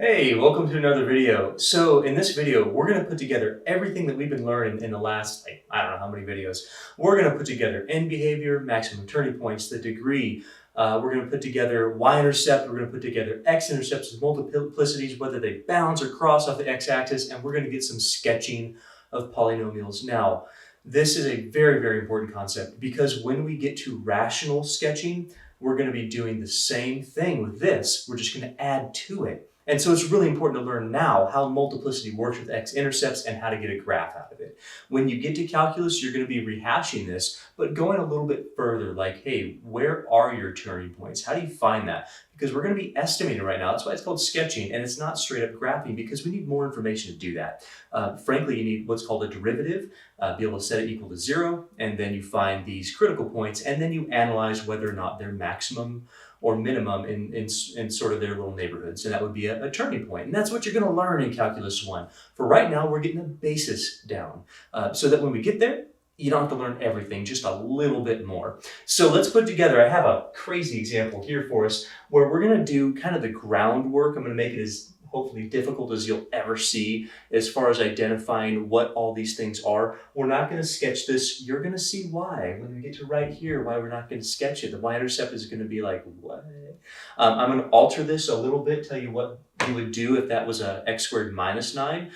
Hey, welcome to another video. So in this video, we're going to put together everything that we've been learning in the last, I don't know how many videos. We're going to put together end behavior, maximum turning points, the degree. We're going to put together y-intercept. We're going to put together x-intercepts with multiplicities, whether they bounce or cross off the x-axis, and we're going to get some sketching of polynomials. Now, this is a very, very important concept because when we get to rational sketching, we're going to be doing the same thing with this. We're just going to add to it. And so it's really important to learn now how multiplicity works with x-intercepts and how to get a graph out of it. When you get to calculus, you're going to be rehashing this, but going a little bit further, like, hey, where are your turning points? How do you find that? Because we're going to be estimating right now. That's why it's called sketching, and it's not straight up graphing because we need more information to do that. Frankly, you need what's called a derivative, be able to set it equal to 0, and then you find these critical points, and then you analyze whether or not they're maximum or minimum in sort of their little neighborhoods, and that would be a turning point. And that's what you're going to learn in Calculus 1. For right now, we're getting the basis down so that when we get there, you don't have to learn everything, just a little bit more. So let's put together, I have a crazy example here for us where we're going to do kind of the groundwork. I'm going to make it as hopefully difficult as you'll ever see as far as identifying what all these things are. We're not going to sketch this. You're going to see why when we get to right here, why we're not going to sketch it. The y-intercept is going to be like, what? I'm going to alter this a little bit, tell you what you would do if that was a x squared minus 9.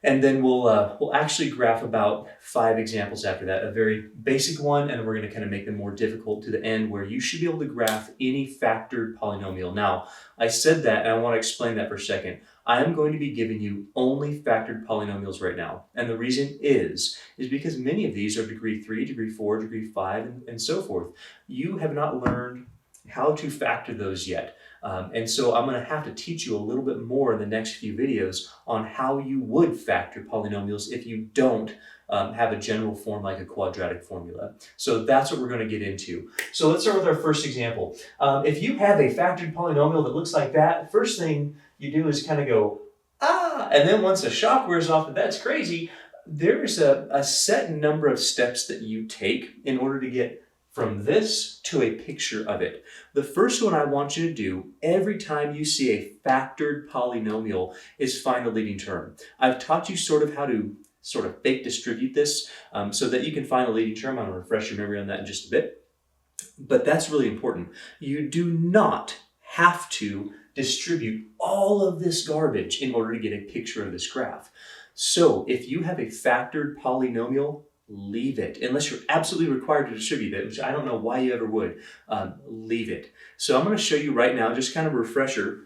And then we'll actually graph about 5 examples after that, a very basic one, and we're going to kind of make them more difficult to the end where you should be able to graph any factored polynomial. Now, I said that, and I want to explain that for a second. I am going to be giving you only factored polynomials right now, and the reason is because many of these are degree 3, degree 4, degree 5, and so forth. You have not learned how to factor those yet. And so I'm going to have to teach you a little bit more in the next few videos on how you would factor polynomials if you don't have a general form like a quadratic formula. So that's what we're going to get into. So let's start with our first example. If you have a factored polynomial that looks like that, first thing you do is kind of go, ah, and then once the shock wears off that that's crazy, there's a set number of steps that you take in order to get from this to a picture of it. The first one I want you to do every time you see a factored polynomial is find the leading term. I've taught you sort of how to sort of fake distribute this so that you can find the leading term. I'm going to refresh your memory on that in just a bit. But that's really important. You do not have to distribute all of this garbage in order to get a picture of this graph. So if you have a factored polynomial, leave it. Unless you're absolutely required to distribute it, which I don't know why you ever would, leave it. So I'm going to show you right now, just kind of a refresher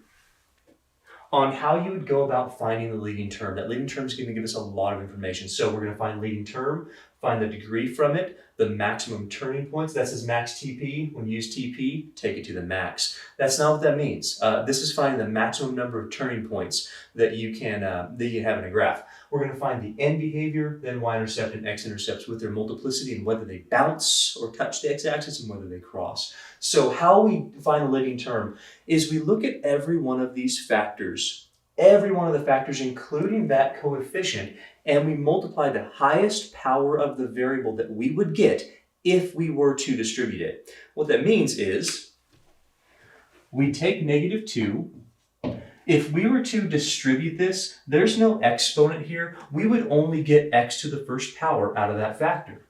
on how you would go about finding the leading term. That leading term is going to give us a lot of information. So we're going to find leading term, find the degree from it, the maximum turning points. That says max TP. When you use TP, take it to the max. That's not what that means. This is finding the maximum number of turning points that you can have in a graph. We're going to find the end behavior, then y-intercept and x-intercepts with their multiplicity and whether they bounce or touch the x-axis and whether they cross. So how we find the leading term is we look at every one of these factors, every one of the factors, including that coefficient, and we multiply the highest power of the variable that we would get if we were to distribute it. What that means is we take negative 2. If we were to distribute this, there's no exponent here. We would only get x to the first power out of that factor.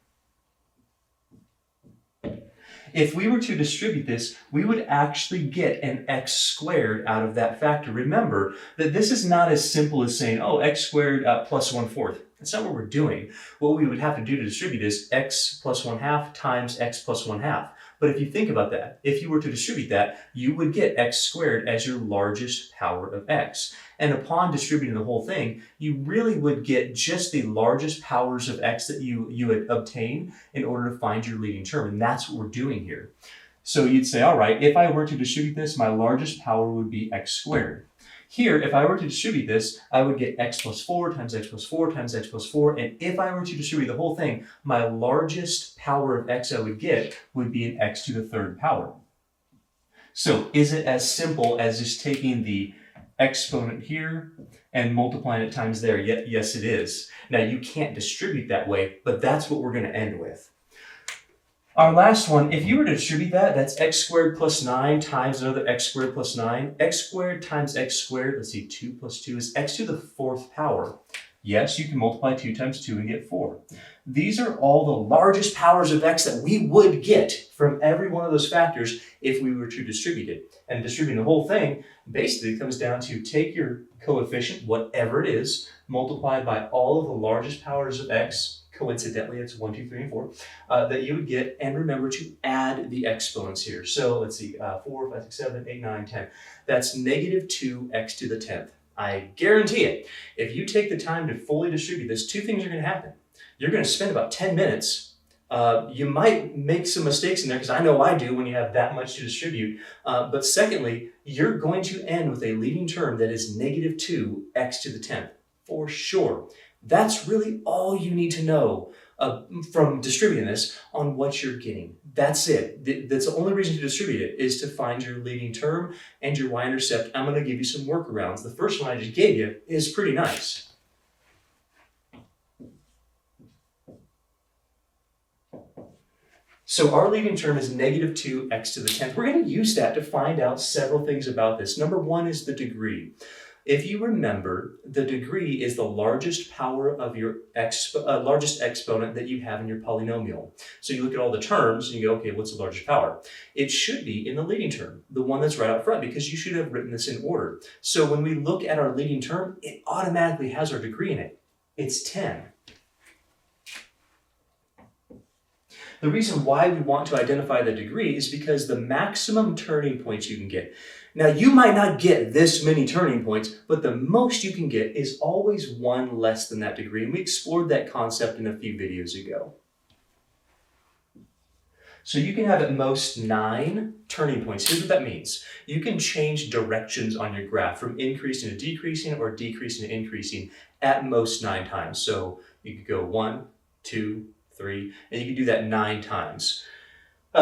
If we were to distribute this, we would actually get an x squared out of that factor. Remember that this is not as simple as saying, oh, x squared plus 1/4. That's not what we're doing. What we would have to do to distribute is x plus 1/2 times x plus 1/2. But if you think about that, if you were to distribute that, you would get x squared as your largest power of x. And upon distributing the whole thing, you really would get just the largest powers of x that you would obtain in order to find your leading term. And that's what we're doing here. So you'd say, all right, if I were to distribute this, my largest power would be x squared. Here, if I were to distribute this, I would get x plus 4 times x plus 4 times x plus 4. And if I were to distribute the whole thing, my largest power of x I would get would be an x to the third power. So is it as simple as just taking the exponent here and multiplying it times there? Yes, it is. Now, you can't distribute that way, but that's what we're going to end with. Our last one, if you were to distribute that, that's x squared plus 9 times another x squared plus 9. X squared times x squared, let's see, 2 plus 2 is x to the 4th power. Yes, you can multiply 2 times 2 and get 4. These are all the largest powers of x that we would get from every one of those factors if we were to distribute it. And distributing the whole thing basically comes down to take your coefficient, whatever it is, multiplied by all of the largest powers of x. Coincidentally, it's 1, 2, 3, and 4, that you would get, and remember to add the exponents here. So let's see, 4, 5, 6, 7, 8, 9, 10. That's negative 2x to the 10th. I guarantee it. If you take the time to fully distribute this, two things are going to happen. You're going to spend about 10 minutes. You might make some mistakes in there, because I know I do when you have that much to distribute. But secondly, you're going to end with a leading term that is negative 2x to the 10th, for sure. That's really all you need to know from distributing this on what you're getting. That's it. That's the only reason to distribute it, is to find your leading term and your y-intercept. I'm going to give you some workarounds. The first one I just gave you is pretty nice. So our leading term is negative 2x to the 10th. We're going to use that to find out several things about this. Number one is the degree. If you remember, the degree is the largest power of your largest exponent that you have in your polynomial. So you look at all the terms and you go, okay, what's the largest power? It should be in the leading term, the one that's right up front, because you should have written this in order. So when we look at our leading term, it automatically has our degree in it. It's 10. The reason why we want to identify the degree is because the maximum turning points you can get. Now, you might not get this many turning points, but the most you can get is always one less than that degree. And we explored that concept in a few videos ago. So you can have at most 9 turning points. Here's what that means. You can change directions on your graph from increasing to decreasing or decreasing to increasing at most 9 times. So you could go 1, 2, 3, and you can do that 9 times.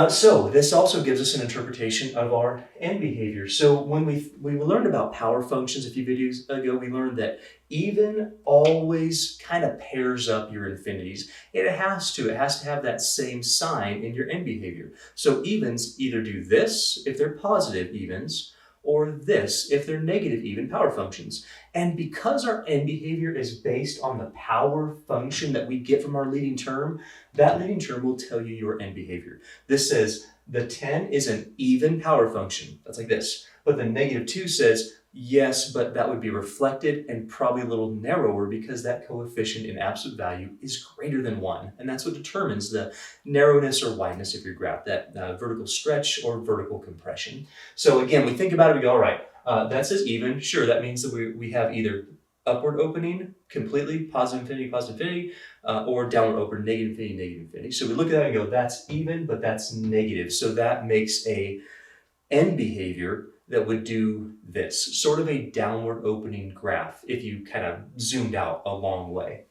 So this also gives us an interpretation of our end behavior. So when we learned about power functions a few videos ago, we learned that even always kind of pairs up your infinities. It has to have that same sign in your end behavior. So evens either do this if they're positive evens, or this if they're negative even power functions. And because our end behavior is based on the power function that we get from our leading term, that leading term will tell you your end behavior. This says the 10 is an even power function. That's like this. But the negative 2 says, yes, but that would be reflected and probably a little narrower because that coefficient in absolute value is greater than 1. And that's what determines the narrowness or wideness of your graph, that vertical stretch or vertical compression. So again, we think about it, we go, all right, that says even. Sure, that means that we have either upward opening, completely positive infinity, or downward open, negative infinity. So we look at that and go, that's even, but that's negative. So that makes a end behavior that would do this, sort of a downward opening graph if you kind of zoomed out a long way.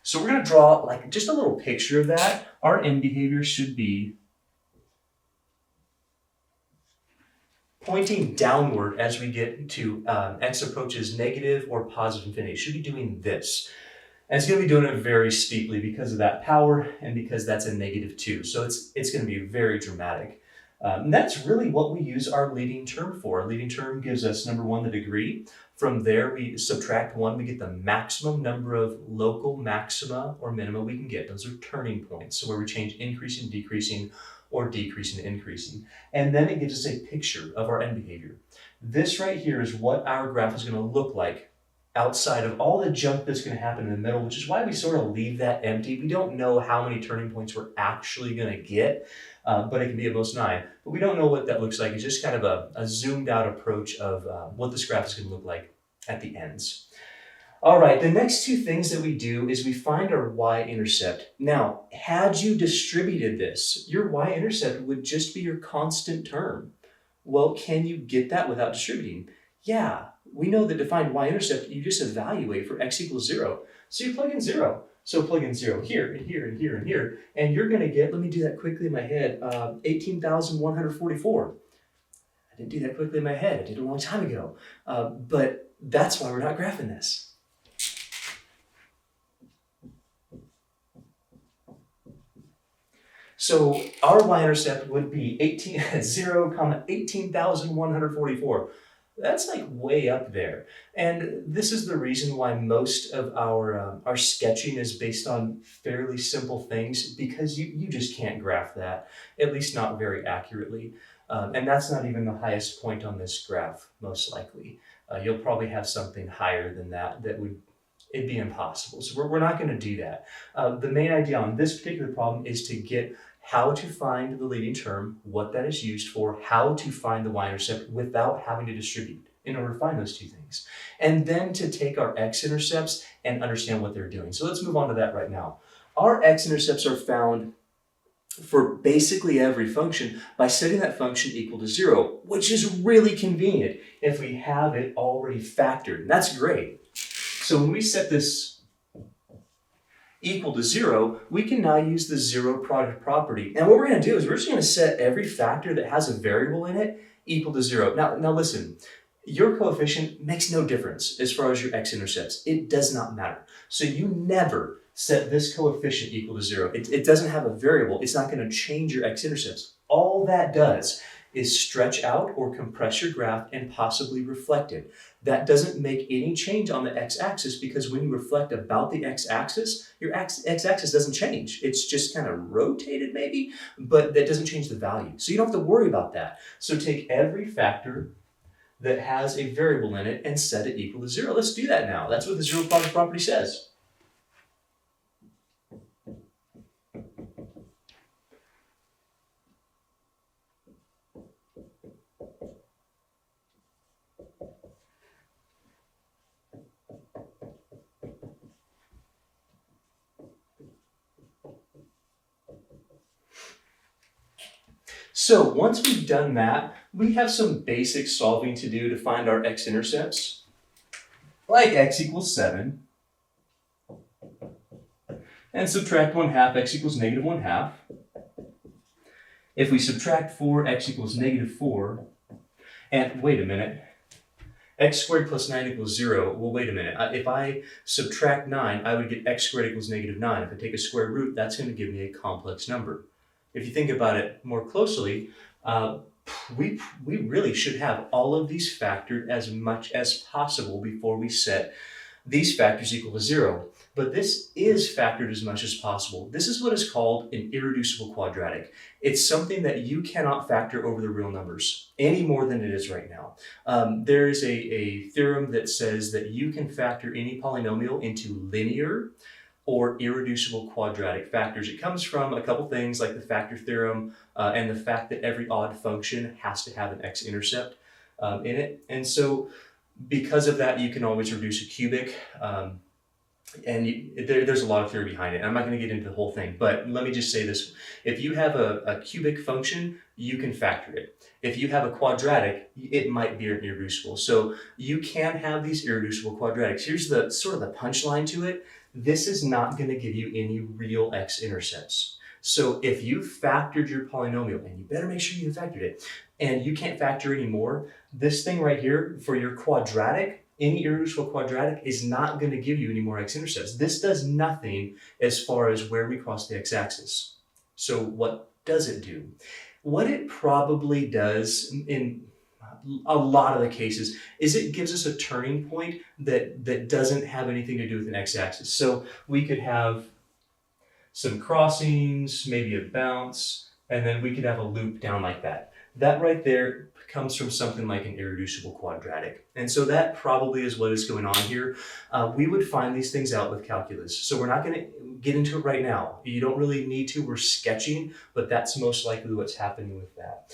So we're going to draw like just a little picture of that. Our end behavior should be pointing downward as we get to x approaches negative or positive infinity. It should be doing this. And it's going to be doing it very steeply because of that power and because that's a negative 2. So it's going to be very dramatic. And that's really what we use our leading term for. Our leading term gives us, number 1, the degree. From there, we subtract 1, we get the maximum number of local maxima or minima we can get. Those are turning points, so where we change increasing, decreasing, or decreasing, increasing. And then it gives us a picture of our end behavior. This right here is what our graph is going to look like outside of all the junk that's going to happen in the middle, which is why we sort of leave that empty. We don't know how many turning points we're actually going to get, but it can be at most 9. But we don't know what that looks like. It's just kind of a zoomed out approach of what this graph is going to look like at the ends. All right, the next 2 things that we do is we find our y-intercept. Now, had you distributed this, your y-intercept would just be your constant term. Well, can you get that without distributing? Yeah. We know that to find y-intercept, you just evaluate for x equals 0. So you plug in 0. So plug in 0 here, and here, and here, and here. And you're going to get, let me do that quickly in my head, 18,144. I didn't do that quickly in my head. I did it a long time ago. But that's why we're not graphing this. So our y-intercept would be 0, 18,144. That's like way up there. And this is the reason why most of our sketching is based on fairly simple things, because you just can't graph that, at least not very accurately. And that's not even the highest point on this graph, most likely. You'll probably have something higher than that it'd be impossible. So we're not going to do that. The main idea on this particular problem is to get how to find the leading term, what that is used for, how to find the y-intercept without having to distribute in order to find those two things. And then to take our x-intercepts and understand what they're doing. So let's move on to that right now. Our x-intercepts are found for basically every function by setting that function equal to 0, which is really convenient if we have it already factored. And that's great. So when we set this equal to 0, we can now use the zero product property. And what we're going to do is we're just going to set every factor that has a variable in it equal to 0. Now listen, your coefficient makes no difference as far as your x-intercepts. It does not matter. So you never set this coefficient equal to 0. It doesn't have a variable. It's not going to change your x-intercepts. All that does is stretch out or compress your graph and possibly reflect it. That doesn't make any change on the x-axis, because when you reflect about the x-axis, your x-axis doesn't change. It's just kind of rotated maybe, but that doesn't change the value. So you don't have to worry about that. So take every factor that has a variable in it and set it equal to 0. Let's do that now. That's what the zero product property says. So once we've done that, we have some basic solving to do to find our x-intercepts, like x equals 7, and subtract 1/2, x equals -1/2. If we subtract 4, x equals -4, and wait a minute, x squared plus 9 equals 0. Well, wait a minute. If I subtract 9, I would get x squared equals -9. If I take a square root, that's going to give me a complex number. If you think about it more closely, we really should have all of these factored as much as possible before we set these factors equal to 0. But this is factored as much as possible. This is what is called an irreducible quadratic. It's something that you cannot factor over the real numbers any more than it is right now. There is a theorem that says that you can factor any polynomial into linear or irreducible quadratic factors. It comes from a couple things like the factor theorem and the fact that every odd function has to have an x-intercept in it. And so because of that, you can always reduce a cubic. There's a lot of theory behind it. I'm not going to get into the whole thing, but let me just say this. If you have a cubic function, you can factor it. If you have a quadratic, it might be irreducible. So you can have these irreducible quadratics. Here's the sort of the punchline to it. This is not going to give you any real x-intercepts. So if you factored your polynomial, and you better make sure you factored it, and you can't factor anymore, this thing right here for your quadratic, any irreducible quadratic, is not going to give you any more x-intercepts. This does nothing as far as where we cross the x-axis. So what does it do? What it probably does in a lot of the cases is it gives us a turning point that doesn't have anything to do with an x-axis. So we could have some crossings, maybe a bounce, and then we could have a loop down like that. That right there comes from something like an irreducible quadratic. And so that probably is what is going on here. We would find these things out with calculus. So we're not going to get into it right now. You don't really need to. We're sketching, but that's most likely what's happening with that.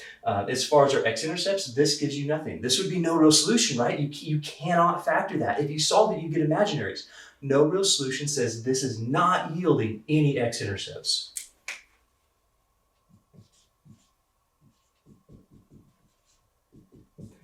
As far as our x-intercepts, this gives you nothing. This would be no real solution, right? You cannot factor that. If you solve it, you get imaginaries. No real solution says this is not yielding any x-intercepts.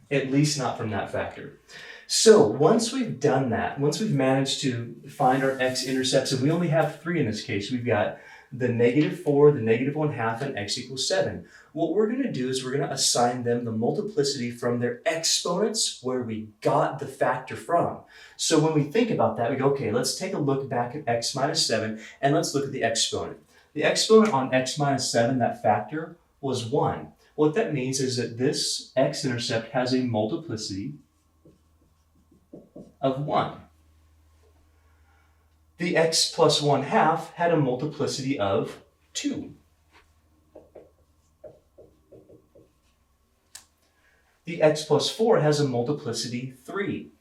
At least not from that factor. So once we've done that, once we've managed to find our x-intercepts, and we only have 3 in this case, we've got the -4, the -1/2, and x equals 7. What we're going to do is we're going to assign them the multiplicity from their exponents where we got the factor from. So when we think about that, we go, okay, let's take a look back at x minus 7, and let's look at the exponent. The exponent on x minus 7, that factor, was 1. What that means is that this x-intercept has a multiplicity of 1. The x plus 1/2 had a multiplicity of 2. The x plus 4 has a multiplicity 3.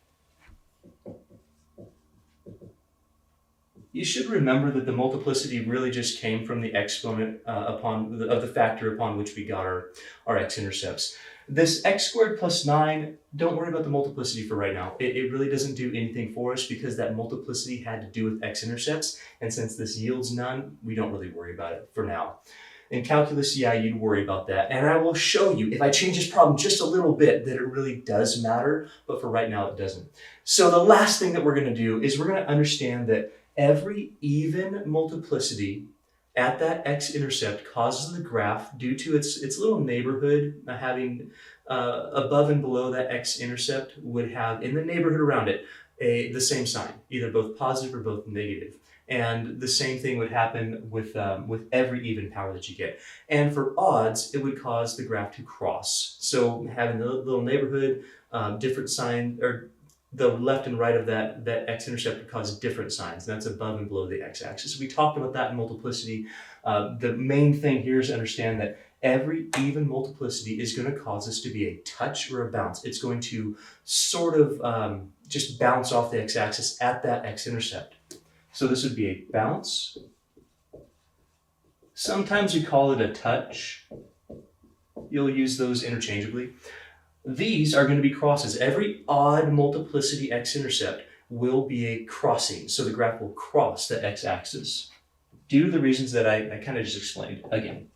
You should remember that the multiplicity really just came from the exponent of the factor upon which we got our x-intercepts. This x squared plus 9, don't worry about the multiplicity for right now. It really doesn't do anything for us because that multiplicity had to do with x-intercepts, and since this yields none, we don't really worry about it for now. In calculus, yeah, you'd worry about that, and I will show you, if I change this problem just a little bit, that it really does matter, but for right now it doesn't. So the last thing that we're going to do is we're going to understand that every even multiplicity at that x-intercept causes the graph, due to its little neighborhood having above and below that x-intercept, would have in the neighborhood around it the same sign, either both positive or both negative. And the same thing would happen with every even power that you get. And for odds, it would cause the graph to cross. So having the little neighborhood, different sign, or the left and right of that x-intercept would cause different signs, and that's above and below the x-axis. We talked about that in multiplicity. The main thing here is to understand that every even multiplicity is going to cause this to be a touch or a bounce. It's going to sort of just bounce off the x-axis at that x-intercept. So this would be a bounce. Sometimes we call it a touch. You'll use those interchangeably. These are going to be crosses. Every odd multiplicity x-intercept will be a crossing. So the graph will cross the x-axis due to the reasons that I kind of just explained again.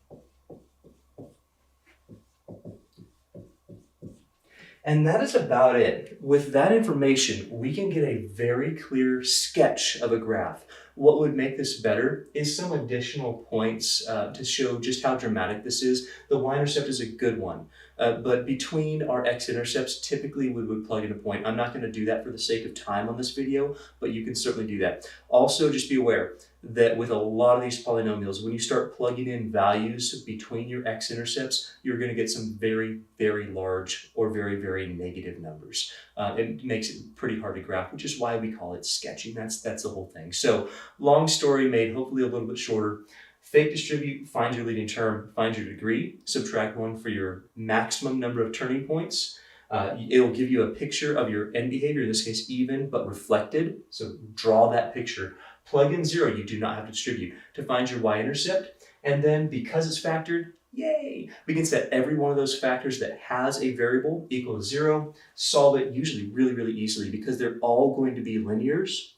And that is about it. With that information, we can get a very clear sketch of a graph. What would make this better is some additional points to show just how dramatic this is. The y-intercept is a good one, but between our x-intercepts, typically we would plug in a point. I'm not going to do that for the sake of time on this video, but you can certainly do that. Also, just be aware that with a lot of these polynomials, when you start plugging in values between your x-intercepts, you're going to get some very, very large or very, very negative numbers. It makes it pretty hard to graph, which is why we call it sketching. That's the whole thing. So long story made hopefully a little bit shorter. Fake distribute, find your leading term, find your degree, subtract 1 for your maximum number of turning points. It'll give you a picture of your end behavior, in this case even, but reflected. So draw that picture. Plug in 0, you do not have to distribute, to find your y-intercept. And then because it's factored, yay, we can set every one of those factors that has a variable equal to 0, solve it usually really, really easily because they're all going to be linears,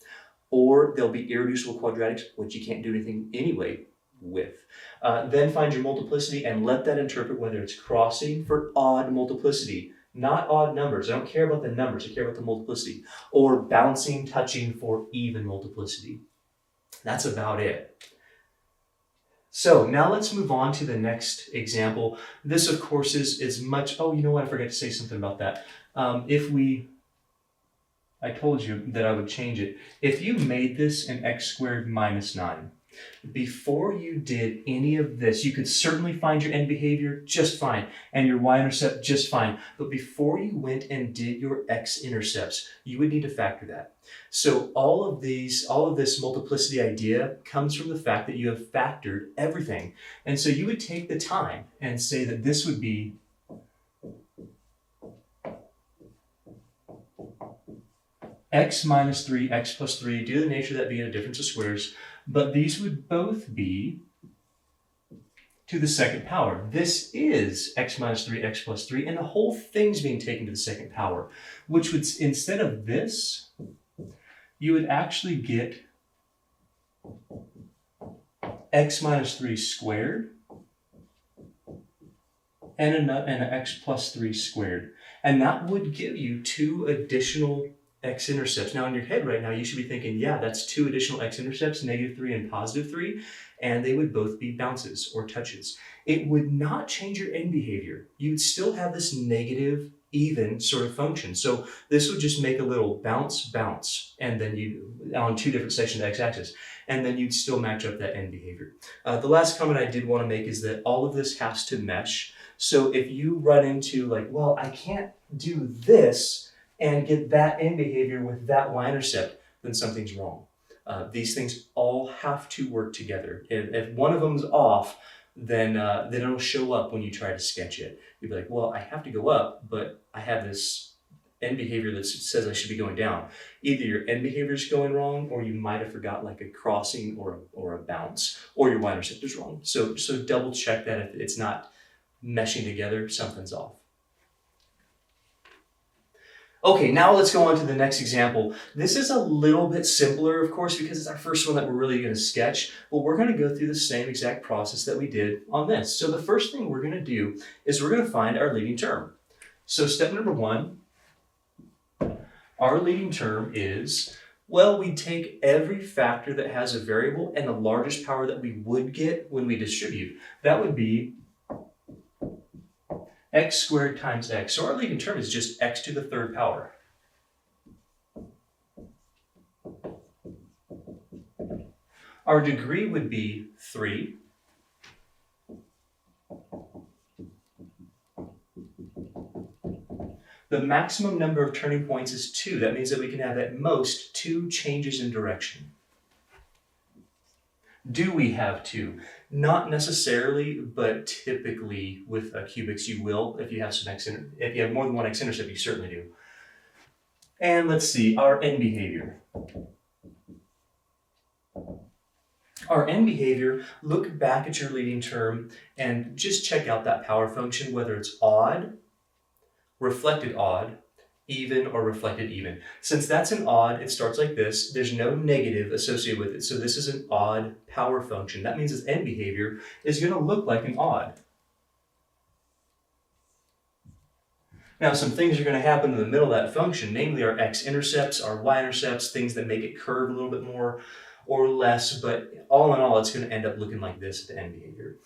or they'll be irreducible quadratics, which you can't do anything anyway with. Then find your multiplicity and let that interpret whether it's crossing for odd multiplicity, not odd numbers. I don't care about the numbers, I care about the multiplicity. Or bouncing, touching for even multiplicity. That's about it. So now let's move on to the next example. This, of course, is much, oh, you know what, I forgot to say something about that. I told you that I would change it. If you made this an x squared minus 9, before you did any of this, you could certainly find your end behavior just fine and your y-intercept just fine. But before you went and did your x-intercepts, you would need to factor that. So all of this multiplicity idea comes from the fact that you have factored everything. And so you would take the time and say that this would be x minus 3, x plus 3, due to the nature of that being a difference of squares, but these would both be to the second power. This is x minus 3, x plus 3, and the whole thing's being taken to the second power, which would, instead of this, you would actually get x minus 3 squared and an x plus 3 squared. And that would give you 2 additional x-intercepts. Now in your head right now, you should be thinking, yeah, that's 2 additional x-intercepts, -3 and +3, and they would both be bounces or touches. It would not change your end behavior. You'd still have this negative even sort of function. So this would just make a little bounce, bounce, and then you on two different sections of the x-axis, and then you'd still match up that end behavior. The last comment I did want to make is that all of this has to mesh. So if you run into like, well, I can't do this and get that end behavior with that y-intercept, then something's wrong. These things all have to work together. If one of them's off, then it'll show up when you try to sketch it. You'll be like, well, I have to go up, but I have this end behavior that says I should be going down. Either your end behavior is going wrong, or you might have forgot like a crossing or a bounce, or your y-intercept is wrong. So double check that if it's not meshing together, something's off. Okay, now let's go on to the next example. This is a little bit simpler, of course, because it's our first one that we're really going to sketch, but we're going to go through the same exact process that we did on this. So the first thing we're going to do is we're going to find our leading term. So step number one, our leading term is, well, we take every factor that has a variable and the largest power that we would get when we distribute. That would be x squared times x. So our leading term is just x to the third power. Our degree would be 3. The maximum number of turning points is 2. That means that we can have at most 2 changes in direction. Do we have 2? Not necessarily, but typically with cubics you will. If you have if you have more than one x-intercept, you certainly do. And let's see, our end behavior. Our end behavior, look back at your leading term and just check out that power function, whether it's odd, reflected odd, even, or reflected even. Since that's an odd, it starts like this. There's no negative associated with it. So this is an odd power function. That means its end behavior is going to look like an odd. Now some things are going to happen in the middle of that function, namely our x-intercepts, our y-intercepts, things that make it curve a little bit more or less, but all in all, it's going to end up looking like this at the end behavior.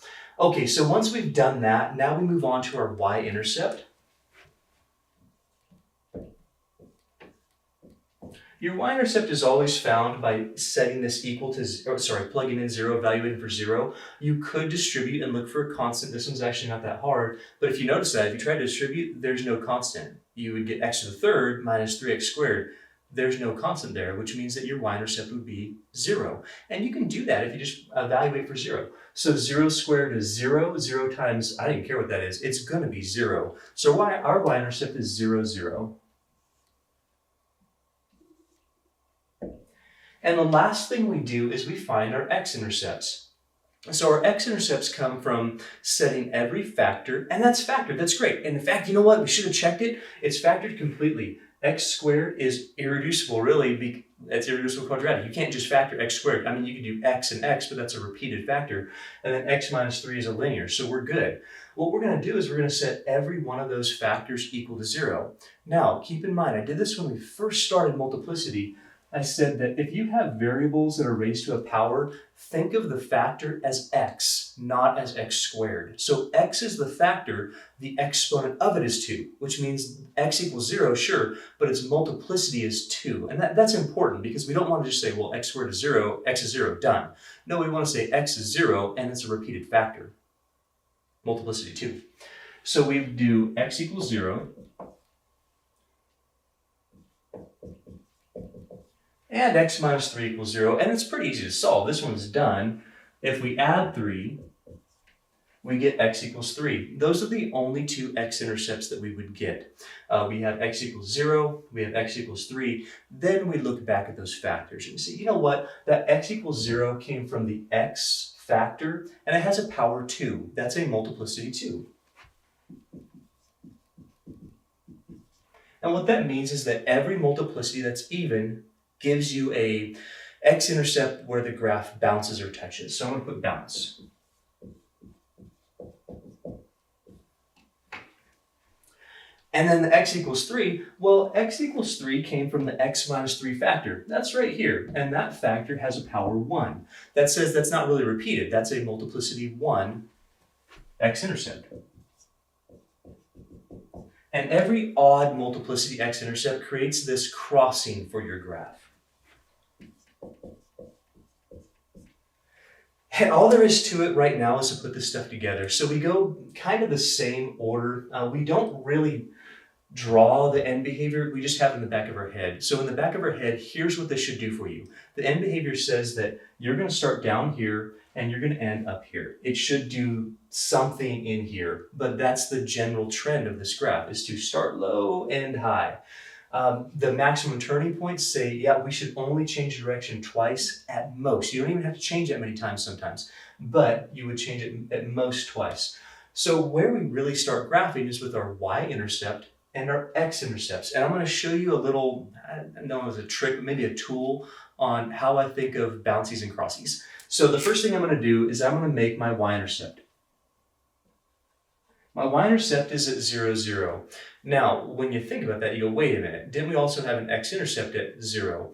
Okay, so once we've done that, now we move on to our y-intercept. Your y-intercept is always found by setting this equal to, plugging in 0, evaluating for 0. You could distribute and look for a constant. This one's actually not that hard, but if you notice that, if you try to distribute, there's no constant. You would get x to the third minus 3x squared. There's no constant there, which means that your y-intercept would be 0. And you can do that if you just evaluate for 0. So 0 squared is 0. 0 times, I don't even care what that is, it's going to be 0. So our y-intercept is 0, 0. And the last thing we do is we find our x-intercepts. So our x-intercepts come from setting every factor, and that's factored, that's great. And in fact, you know what, we should have checked it. It's factored completely. X squared is irreducible, really. It's irreducible quadratic. You can't just factor x squared. I mean, you can do x and x, but that's a repeated factor. And then x minus 3 is a linear, so we're good. What we're going to do is we're going to set every one of those factors equal to 0. Now, keep in mind, I did this when we first started multiplicity. I said that if you have variables that are raised to a power, think of the factor as x, not as x squared. So x is the factor, the exponent of it is 2, which means x equals 0, sure, but its multiplicity is 2. And that's important because we don't want to just say, well, x squared is 0, x is 0, done. No, we want to say x is 0 and it's a repeated factor. Multiplicity 2. So we do x equals 0. And x minus 3 equals 0, and it's pretty easy to solve. This one's done. If we add 3, we get x equals 3. Those are the only two x-intercepts that we would get. We have x equals 0, we have x equals 3, then we look back at those factors and we say, you know what, that x equals 0 came from the x factor, and it has a power 2. That's a multiplicity 2. And what that means is that every multiplicity that's even gives you a x-intercept where the graph bounces or touches. So I'm going to put bounce. And then the x equals 3, well, x equals 3 came from the x minus 3 factor. That's right here, and that factor has a power 1. That says that's not really repeated. That's a multiplicity 1 x-intercept. And every odd multiplicity x-intercept creates this crossing for your graph. And all there is to it right now is to put this stuff together. So we go kind of the same order. We don't really draw the end behavior, we just have it in the back of our head. So in the back of our head, here's what this should do for you. The end behavior says that you're going to start down here and you're going to end up here. It should do something in here, but that's the general trend of this graph, is to start low, end high. The maximum turning points say, yeah, we should only change direction twice at most. You don't even have to change that many times sometimes, but you would change it at most twice. So where we really start graphing is with our y-intercept and our x-intercepts. And I'm going to show you a little, I don't know if it's a trick, maybe a tool on how I think of bouncies and crossies. So the first thing I'm going to do is I'm going to make my y-intercept. My y-intercept is at 0, 0. Now, when you think about that, you go, wait a minute, didn't we also have an x-intercept at 0?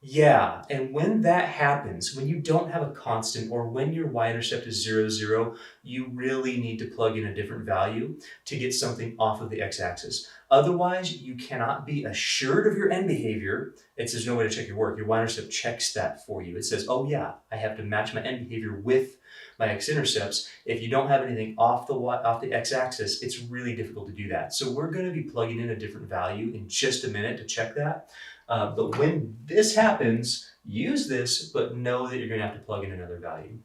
Yeah, and when that happens, when you don't have a constant or when your y-intercept is 0, 0, you really need to plug in a different value to get something off of the x-axis. Otherwise, you cannot be assured of your end behavior. It says no way to check your work. Your y-intercept checks that for you. It says, oh yeah, I have to match my end behavior with my x-intercepts. If you don't have anything off the x-axis, it's really difficult to do that. So we're going to be plugging in a different value in just a minute to check that. But when this happens, use this, but know that you're going to have to plug in another value.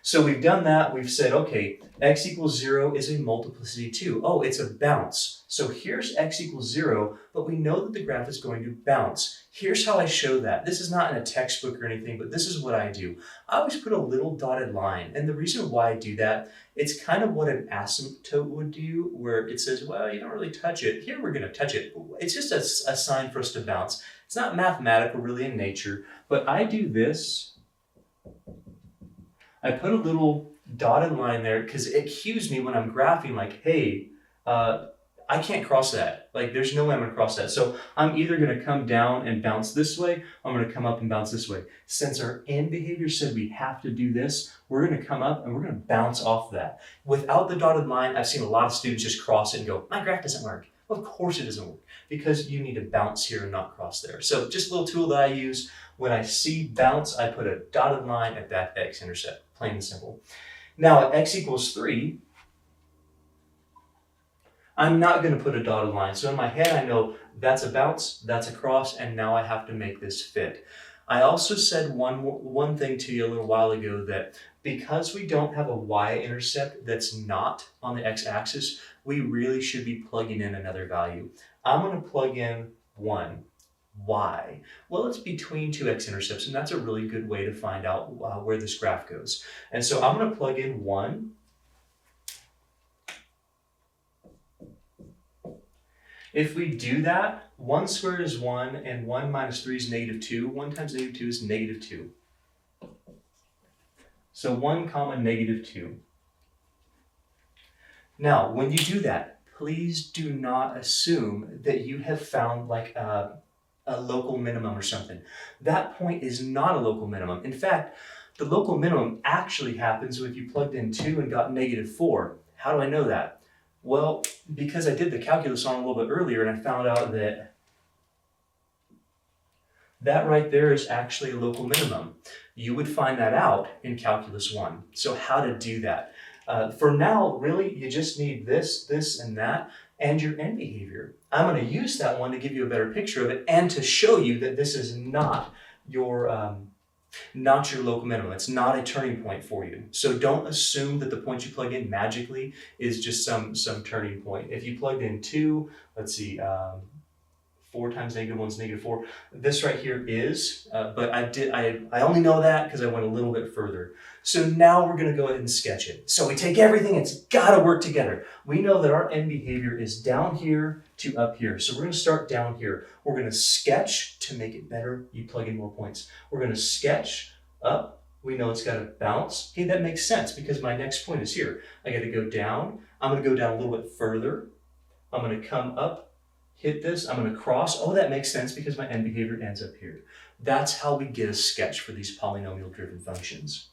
So we've done that. We've said, okay, x equals 0 is a multiplicity 2. Oh, it's a bounce. So here's x equals 0, but we know that the graph is going to bounce. Here's how I show that. This is not in a textbook or anything, but this is what I do. I always put a little dotted line. And the reason why I do that, it's kind of what an asymptote would do, where it says, well, you don't really touch it. Here we're going to touch it. It's just a sign for us to bounce. It's not mathematical really in nature, but I do this. I put a little dotted line there because it cues me when I'm graphing like, hey, I can't cross that. Like there's no way I'm gonna cross that. So I'm either gonna come down and bounce this way, I'm gonna come up and bounce this way. Since our end behavior said we have to do this, we're gonna come up and we're gonna bounce off that. Without the dotted line, I've seen a lot of students just cross it and go, my graph doesn't work. Well, of course it doesn't work because you need to bounce here and not cross there. So just a little tool that I use. When I see bounce, I put a dotted line at that x-intercept, plain and simple. Now at x equals 3, I'm not going to put a dotted line. So in my head, I know that's a bounce, that's a cross, and now I have to make this fit. I also said one thing to you a little while ago, that because we don't have a y-intercept that's not on the x-axis, we really should be plugging in another value. I'm going to plug in 1. Why? Well, it's between two x-intercepts, and that's a really good way to find out where this graph goes. And so I'm going to plug in 1. If we do that, 1 squared is 1, and 1 minus 3 is negative 2. 1 times negative 2 is negative 2. So 1 comma negative 2. Now, when you do that, please do not assume that you have found like a local minimum or something. That point is not a local minimum. In fact, the local minimum actually happens if you plugged in 2 and got negative 4. How do I know that? Well, because I did the calculus on a little bit earlier and I found out that that right there is actually a local minimum. You would find that out in Calculus 1. So how to do that? For now, really, you just need this, this, and that, and your end behavior. I'm going to use that one to give you a better picture of it and to show you that this is not your local minimum. It's not a turning point for you. So don't assume that the point you plug in magically is just some turning point. If you plugged in 2, let's see, 4 times negative 1 is negative 4. This right here is, but I only know that because I went a little bit further. So now we're going to go ahead and sketch it. So we take everything, it's got to work together. We know that our end behavior is down here to up here. So we're going to start down here. We're going to sketch to make it better. You plug in more points. We're going to sketch up. We know it's got to bounce. Okay, that makes sense because my next point is here. I got to go down. I'm going to go down a little bit further. I'm going to come up, hit this. I'm going to cross. Oh, that makes sense because my end behavior ends up here. That's how we get a sketch for these polynomial-driven functions.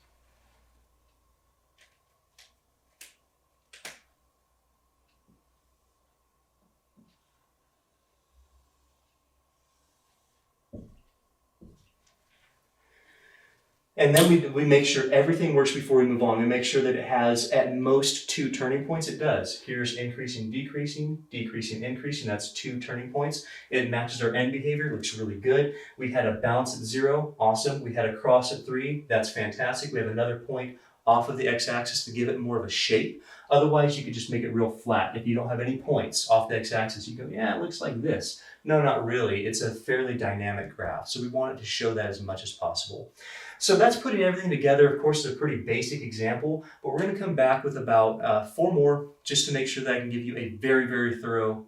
And then we make sure everything works before we move on. We make sure that it has at most 2 turning points. It does. Here's increasing, decreasing, decreasing, increasing. That's 2 turning points. It matches our end behavior. Looks really good. We had a bounce at 0. Awesome. We had a cross at 3. That's fantastic. We have another point off of the x-axis to give it more of a shape. Otherwise, you could just make it real flat. If you don't have any points off the x-axis, you go, yeah, it looks like this. No, not really. It's a fairly dynamic graph. So we want it to show that as much as possible. So that's putting everything together. Of course, it's a pretty basic example, but we're going to come back with about 4 more just to make sure that I can give you a very, very thorough,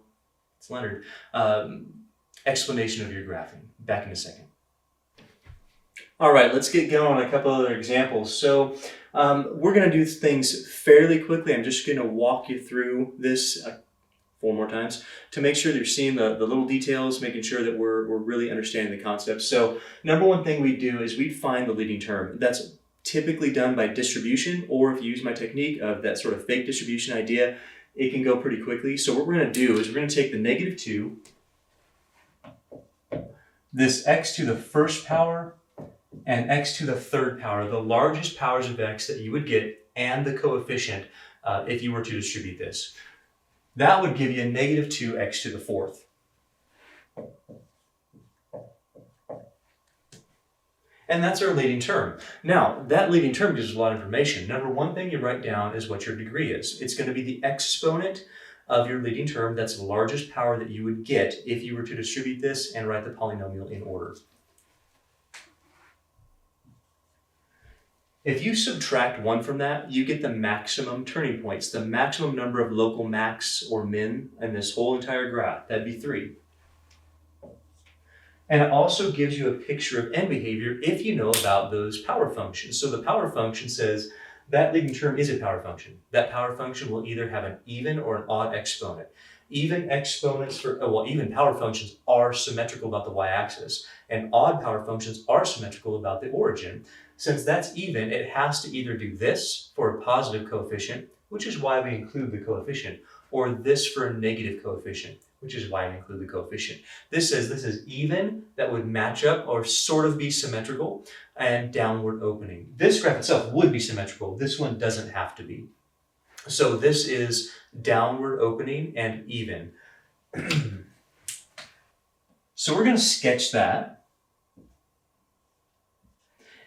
it's Leonard, explanation of your graphing. Back in a second. All right, let's get going on a couple other examples. So we're going to do things fairly quickly. I'm just going to walk you through this 4 more times to make sure that you're seeing the little details, making sure that we're really understanding the concept. So number one thing we do is we find the leading term. That's typically done by distribution, or if you use my technique of that sort of fake distribution idea, it can go pretty quickly. So what we're going to do is we're going to take the -2, this x to the first power, and x to the third power, the largest powers of x that you would get, and the coefficient if you were to distribute this. That would give you a -2x to the fourth. And that's our leading term. Now, that leading term gives us a lot of information. Number one thing you write down is what your degree is. It's going to be the exponent of your leading term. That's the largest power that you would get if you were to distribute this and write the polynomial in order. If you subtract 1 from that, you get the maximum turning points, the maximum number of local max or min in this whole entire graph. That'd be 3. And it also gives you a picture of end behavior if you know about those power functions. So the power function says that leading term is a power function. That power function will either have an even or an odd exponent. Even exponents even power functions are symmetrical about the y-axis, and odd power functions are symmetrical about the origin. Since that's even, it has to either do this for a positive coefficient, which is why we include the coefficient, or this for a negative coefficient, which is why we include the coefficient. This says this is even, that would match up or sort of be symmetrical, and downward opening. This graph itself would be symmetrical. This one doesn't have to be. So this is downward opening and even. So we're going to sketch that.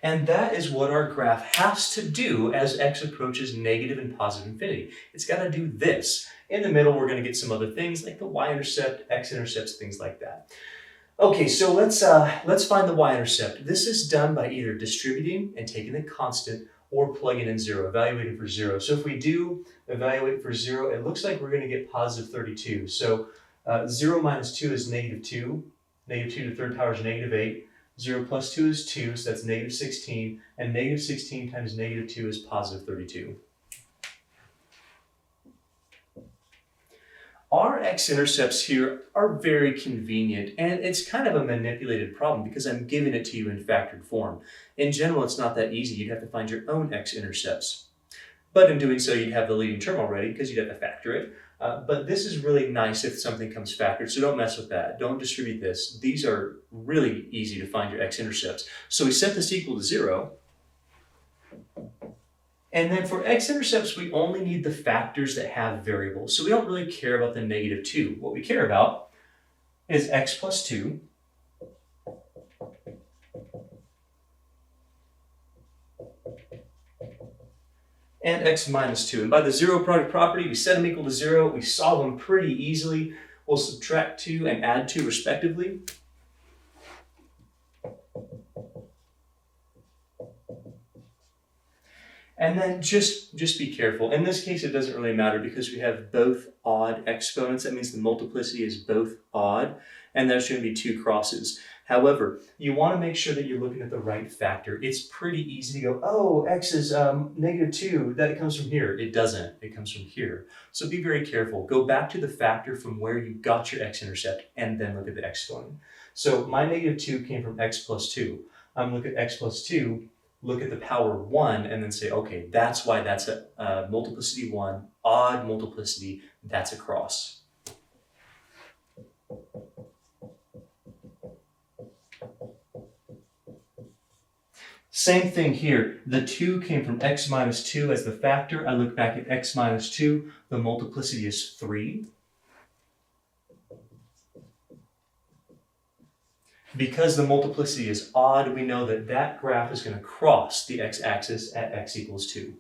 And that is what our graph has to do as x approaches negative and positive infinity. It's got to do this. In the middle, we're going to get some other things like the y-intercept, x-intercepts, things like that. Okay, so let's find the y-intercept. This is done by either distributing and taking the constant or plugging in 0, evaluating for 0. So if we do evaluate for 0, it looks like we're going to get positive 32. So 0 minus 2 is -2. -2 to the third power is -8. 0 plus 2 is 2, so that's -16. And -16 times -2 is positive 32. Our x-intercepts here are very convenient, and it's kind of a manipulated problem because I'm giving it to you in factored form. In general, it's not that easy. You'd have to find your own x-intercepts. But in doing so, you'd have the leading term already because you'd have to factor it. But this is really nice if something comes factored, so don't mess with that. Don't distribute this. These are really easy to find your x-intercepts. So we set this equal to 0. And then for x-intercepts, we only need the factors that have variables. So we don't really care about the -2. What we care about is x plus 2 and x minus 2. And by the zero product property, we set them equal to 0. We solve them pretty easily. We'll subtract 2 and add 2 respectively. And then just be careful. In this case, it doesn't really matter because we have both odd exponents. That means the multiplicity is both odd, and there's going to be 2 crosses. However, you want to make sure that you're looking at the right factor. It's pretty easy to go, oh, x is -2, that comes from here. It doesn't. It comes from here. So be very careful. Go back to the factor from where you got your x-intercept and then look at the exponent. So my -2 came from x plus 2. I'm going to look at x plus 2. Look at the power 1 and then say, okay, that's why that's a multiplicity 1, odd multiplicity, that's a cross. Same thing here. The 2 came from x minus 2 as the factor. I look back at x minus 2. The multiplicity is 3. Because the multiplicity is odd, we know that that graph is going to cross the x-axis at x equals 2.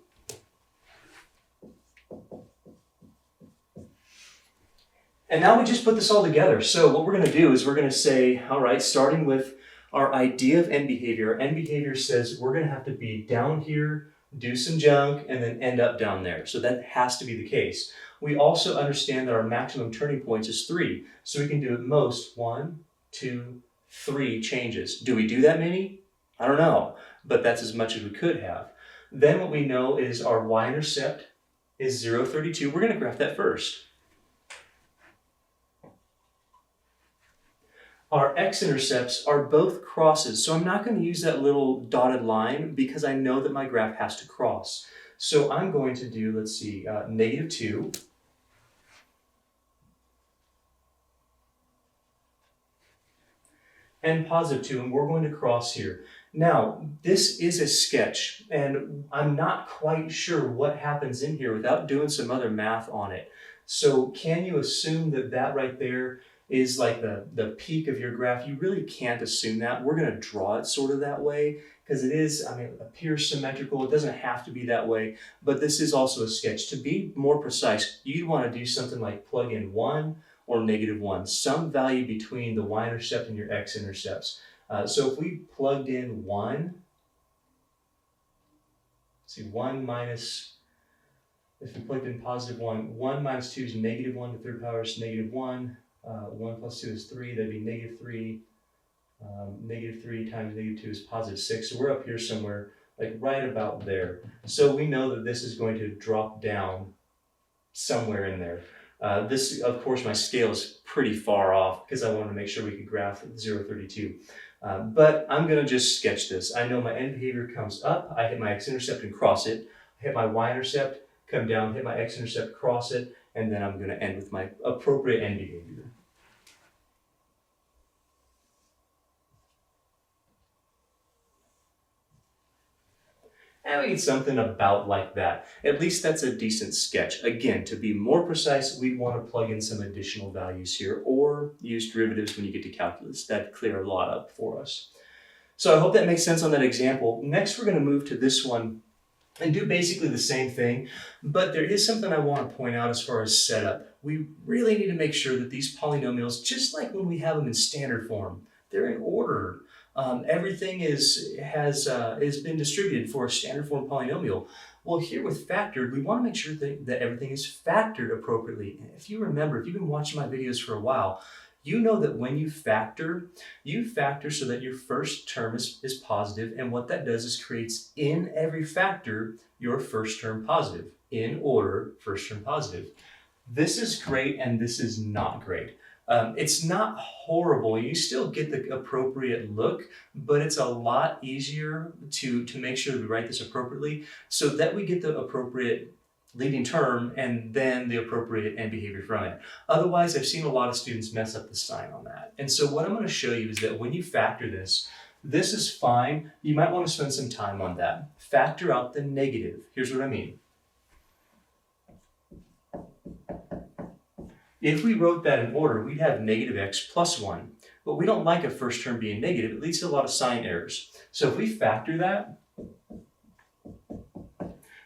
And now we just put this all together. So what we're going to do is we're going to say, all right, starting with our idea of end behavior. End behavior says we're going to have to be down here, do some junk, and then end up down there. So that has to be the case. We also understand that our maximum turning points is 3. So we can do at most 1, 2, 3 changes. Do we do that many? I don't know, but that's as much as we could have. Then what we know is our y-intercept is 0.32. We're going to graph that first. Our x-intercepts are both crosses, so I'm not going to use that little dotted line because I know that my graph has to cross. So I'm going to do, let's see, -2. And +2, and we're going to cross here. Now, this is a sketch, and I'm not quite sure what happens in here without doing some other math on it. So can you assume that that right there is like the peak of your graph? You really can't assume that. We're going to draw it sort of that way because it is, I mean, it appears symmetrical. It doesn't have to be that way, but this is also a sketch. To be more precise, you'd want to do something like plug in 1 or -1, some value between the y-intercept and your x-intercepts. So if we plugged in 1, see 1 minus, if we plugged in +1, 1 minus 2 is -1, the third power is -1. 1 plus 2 is 3, that'd be -3. -3 times -2 is +6. So we're up here somewhere, like right about there. So we know that this is going to drop down somewhere in there. This, of course, my scale is pretty far off because I wanted to make sure we could graph 0.32. But I'm going to just sketch this. I know my end behavior comes up, I hit my x-intercept and cross it, I hit my y-intercept, come down, hit my x-intercept, cross it, and then I'm going to end with my appropriate end behavior. And we get something about like that. At least that's a decent sketch. Again, to be more precise, we want to plug in some additional values here or use derivatives when you get to calculus. That'd clear a lot up for us. So I hope that makes sense on that example. Next, we're going to move to this one and do basically the same thing, but there is something I want to point out as far as setup. We really need to make sure that these polynomials, just like when we have them in standard form, they're in order. Everything has been distributed for a standard form polynomial. Well, here with factored, we want to make sure that everything is factored appropriately. And if you remember, if you've been watching my videos for a while, you know that when you factor so that your first term is positive, and what that does is creates in every factor your first term positive. In order, first term positive. This is great and this is not great. It's not horrible. You still get the appropriate look, but it's a lot easier to make sure that we write this appropriately so that we get the appropriate leading term and then the appropriate end behavior from it. Otherwise, I've seen a lot of students mess up the sign on that. And so what I'm going to show you is that when you factor this, this is fine. You might want to spend some time on that. Factor out the negative. Here's what I mean. If we wrote that in order, we'd have -x plus 1. But we don't like a first term being negative. It leads to a lot of sign errors. So if we factor that,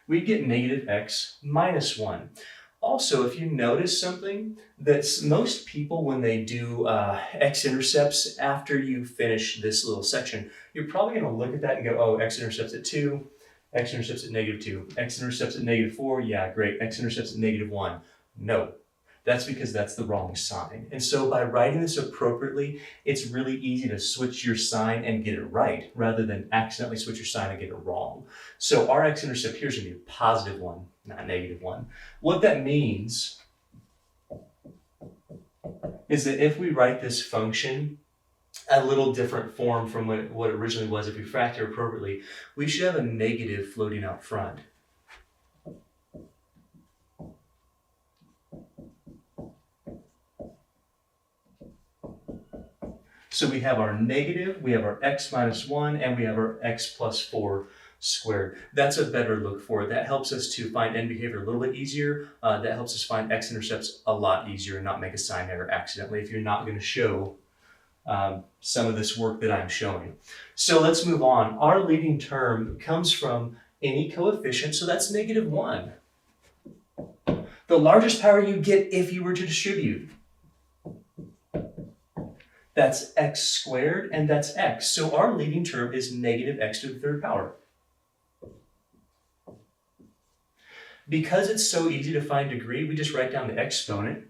we'd get -x minus 1. Also, if you notice something, that most people, when they do x-intercepts, after you finish this little section, you're probably going to look at that and go, oh, x-intercepts at 2, x-intercepts at -2, x-intercepts at -4, yeah, great, x-intercepts at -1. No. That's because that's the wrong sign. And so by writing this appropriately, it's really easy to switch your sign and get it right, rather than accidentally switch your sign and get it wrong. So our x-intercept here is going to be a positive 1, not a -1. What that means is that if we write this function a little different form from what it originally was, if we factor appropriately, we should have a negative floating out front. So we have our negative, we have our x minus 1, and we have our x plus 4 squared. That's a better look for it. That helps us to find end behavior a little bit easier. That helps us find x-intercepts a lot easier and not make a sign error accidentally if you're not going to show some of this work that I'm showing. So let's move on. Our leading term comes from any coefficient, so that's negative 1. The largest power you get if you were to distribute. That's x squared, and that's x. So our leading term is negative x to the third power. Because it's so easy to find degree, we just write down the exponent.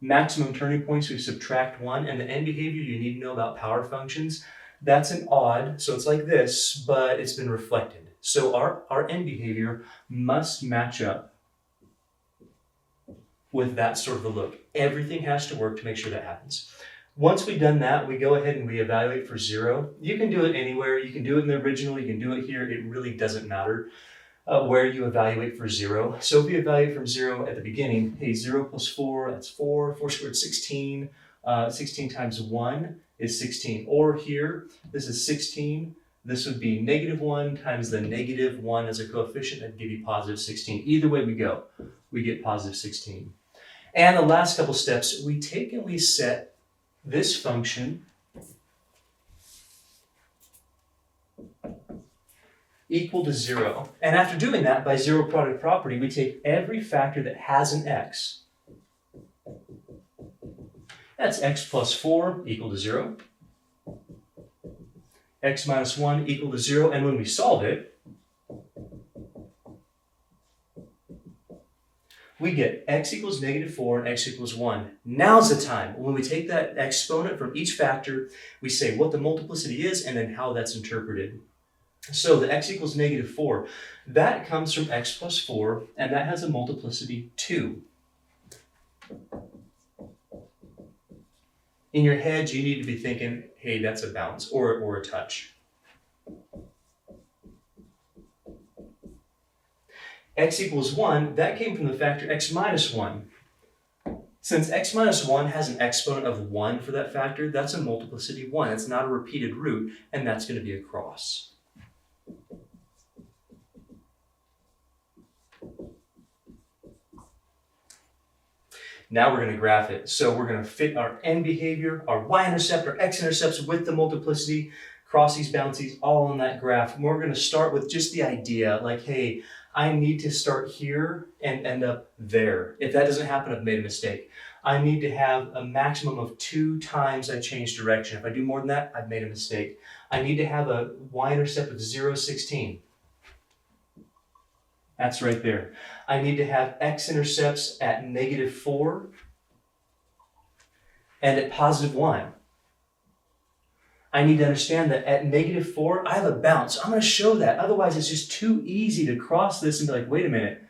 Maximum turning points, we subtract 1, and the end behavior you need to know about power functions, that's an odd, so it's like this, but it's been reflected. So our end behavior must match up with that sort of a look. Everything has to work to make sure that happens. Once we've done that, we go ahead and we evaluate for 0. You can do it anywhere. You can do it in the original. You can do it here. It really doesn't matter where you evaluate for 0. So if you evaluate from 0 at the beginning, hey, 0 plus 4, that's 4. 4 squared, 16. 16 times 1 is 16. Or here, this is 16. This would be negative 1 times the negative 1 as a coefficient. That'd give you positive 16. Either way we go, we get positive 16. And the last couple steps, we take and we set this function equal to 0. And after doing that, by zero product property, we take every factor that has an x. That's x plus 4 equal to 0. X minus 1 equal to 0. And when we solve it, we get x equals negative 4 and x equals 1. Now's the time. When we take that exponent from each factor, we say what the multiplicity is and then how that's interpreted. So the x equals negative 4, that comes from x plus 4, and that has a multiplicity 2. In your head, you need to be thinking, hey, that's a bounce or a touch. X equals 1, that came from the factor x minus 1. Since x minus 1 has an exponent of 1 for that factor, that's a multiplicity 1. It's not a repeated root, and that's going to be a cross. Now we're going to graph it. So we're going to fit our end behavior, our y-intercept, our x-intercepts with the multiplicity, crossies, bouncies, all on that graph. And we're going to start with just the idea, like, hey, I need to start here and end up there. If that doesn't happen, I've made a mistake. I need to have a maximum of 2 times I change direction. If I do more than that, I've made a mistake. I need to have a y-intercept of 0, 16. That's right there. I need to have x-intercepts at negative 4 and at positive 1. I need to understand that at negative 4, I have a bounce. I'm going to show that. Otherwise, it's just too easy to cross this and be like, wait a minute.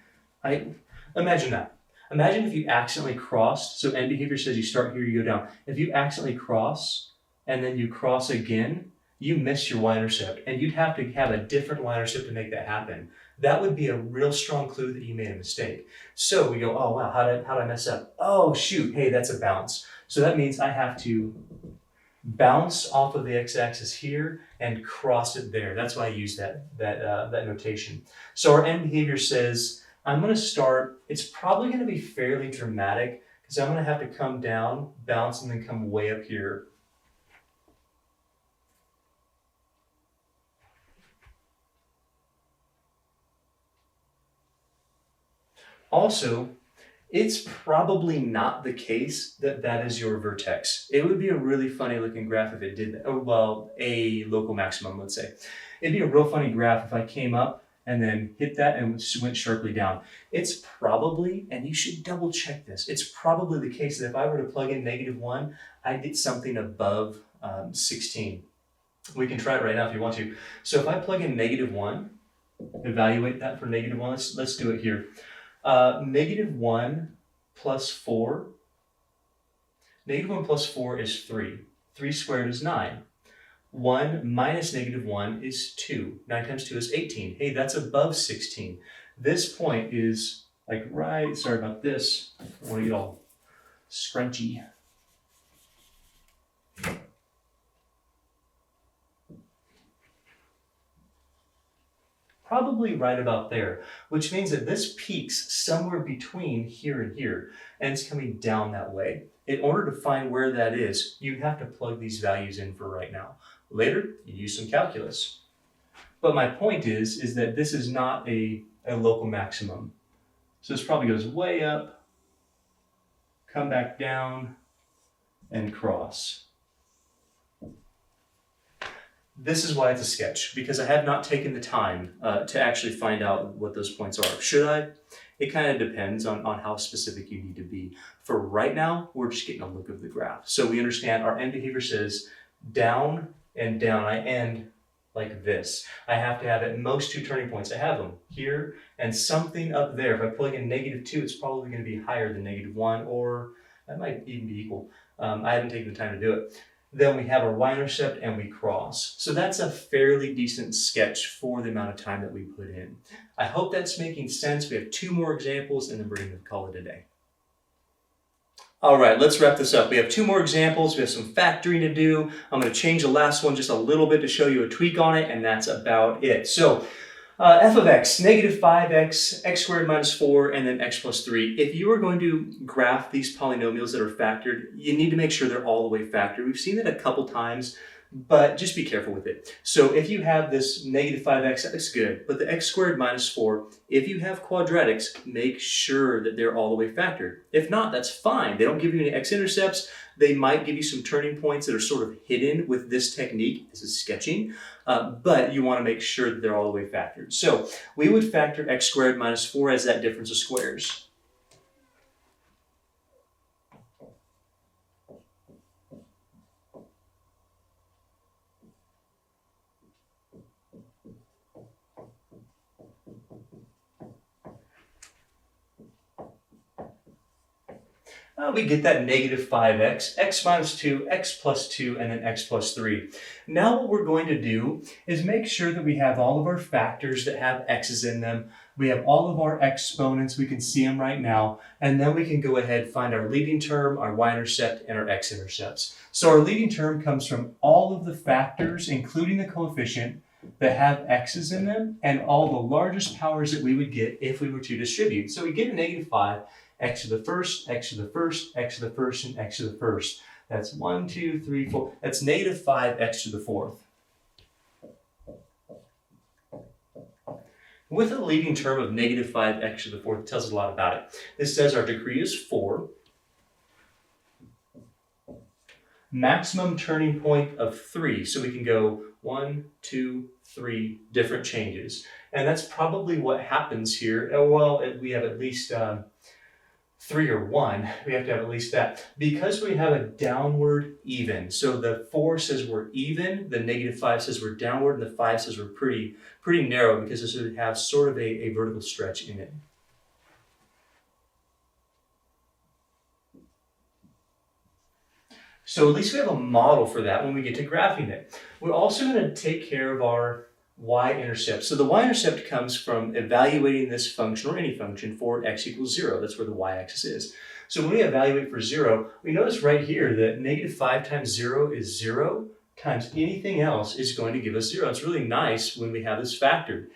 Imagine that. Imagine if you accidentally crossed. So end behavior says you start here, you go down. If you accidentally cross and then you cross again, you miss your y-intercept. And you'd have to have a different y-intercept to make that happen. That would be a real strong clue that you made a mistake. So we go, oh, wow, how did I mess up? Oh, shoot, hey, that's a bounce. So that means I have to bounce off of the x-axis here and cross it there. That's why I use that notation. So our end behavior says, I'm going to start, it's probably going to be fairly dramatic because I'm going to have to come down, bounce, and then come way up here. Also, it's probably not the case that that is your vertex. It would be a really funny looking graph if it did that. Oh, well, a local maximum, let's say. It'd be a real funny graph if I came up and then hit that and went sharply down. It's probably, and you should double check this, it's probably the case that if I were to plug in negative 1, I'd get something above 16. We can try it right now if you want to. So if I plug in negative 1, evaluate that for negative 1, let's do it here. Negative 1 plus 4. Negative 1 plus 4 is 3. 3 squared is 9. 1 minus negative 1 is 2. 9 times 2 is 18. Hey, that's above 16. This point is like right, sorry about this. I want to get all scrunchy. probably right about there, which means that this peaks somewhere between here and here, and it's coming down that way. In order to find where that is, you have to plug these values in for right now. Later, you use some calculus. But my point is that this is not a local maximum. So this probably goes way up, come back down, and cross. This is why it's a sketch, because I have not taken the time to actually find out what those points are. Should I? It kind of depends on how specific you need to be. For right now, we're just getting a look of the graph. So we understand our end behavior says down and down. I end like this. I have to have at most 2 turning points. I have them here and something up there. If I plug in -2, it's probably going to be higher than -1, or that might even be equal. I haven't taken the time to do it. Then we have our y-intercept and we cross. So that's a fairly decent sketch for the amount of time that we put in. I hope that's making sense. We have 2 more examples and then we're going to call it a day. All right, let's wrap this up. We have 2 more examples. We have some factoring to do. I'm going to change the last one just a little bit to show you a tweak on it, and that's about it. So f of x, -5x, x squared minus 4, and then x plus 3. If you are going to graph these polynomials that are factored, you need to make sure they're all the way factored. We've seen that a couple times, but just be careful with it. So if you have this -5x, that's good, but the x squared minus 4, if you have quadratics, make sure that they're all the way factored. If not, that's fine. They don't give you any x-intercepts. They might give you some turning points that are sort of hidden with this technique. This is sketching, but you want to make sure that they're all the way factored. So we would factor x squared minus 4 as that difference of squares. We get that -5x, x minus 2, x plus 2, and then x plus 3. Now what we're going to do is make sure that we have all of our factors that have x's in them. We have all of our exponents, we can see them right now, and then we can go ahead and find our leading term, our y-intercept, and our x-intercepts. So our leading term comes from all of the factors, including the coefficient, that have x's in them, and all the largest powers that we would get if we were to distribute. So we get a -5, x to the first, x to the first, x to the first, and x to the first. That's 1, 2, 3, 4. That's -5x to the 4th. With a leading term of -5x to the 4th, it tells us a lot about it. This says our degree is 4. Maximum turning point of 3. So we can go 1, 2, 3 different changes. And that's probably what happens here. Well, we have at least 3 or 1, we have to have at least that. Because we have a downward even, so the 4 says we're even, the -5 says we're downward, and the 5 says we're pretty narrow because this would have sort of a vertical stretch in it. So at least we have a model for that when we get to graphing it. We're also going to take care of our y-intercept. So the y-intercept comes from evaluating this function or any function for x equals 0. That's where the y-axis is. So when we evaluate for 0, we notice right here that -5 times 0 is 0 times anything else is going to give us 0. It's really nice when we have this factored.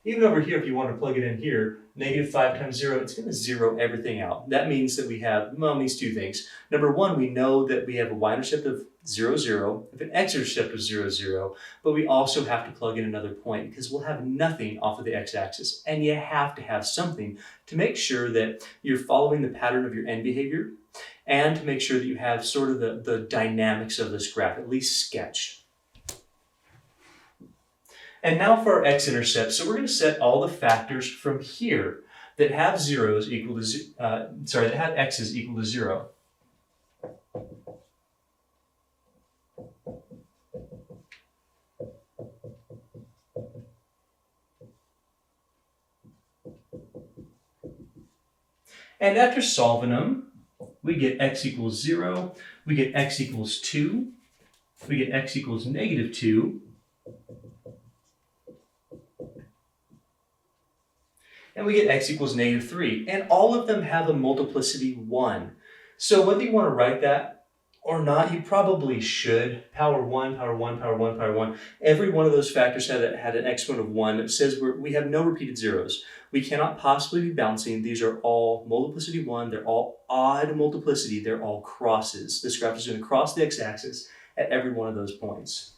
Even over here, if you want to plug it in here, -5 times 0, it's going to zero everything out. That means that we have, well, it means 2 things. Number 1, we know that we have a y-intercept of 0, 0, if an x-intercept of 0, 0, but we also have to plug in another point because we'll have nothing off of the x-axis, and you have to have something to make sure that you're following the pattern of your end behavior and to make sure that you have sort of the dynamics of this graph, at least sketched. And now for our x-intercept. So we're going to set all the factors from here that have zeros equal to, that have x's equal to 0. And after solving them, we get x equals 0, we get x equals 2, we get x equals -2, and we get x equals -3. And all of them have a multiplicity 1. So whether you want to write that or not, you probably should. Power 1, power 1, power 1, power 1. Every one of those factors had an exponent of 1. It says we have no repeated zeros. We cannot possibly be bouncing. These are all multiplicity 1. They're all odd multiplicity. They're all crosses. This graph is going to cross the x-axis at every one of those points.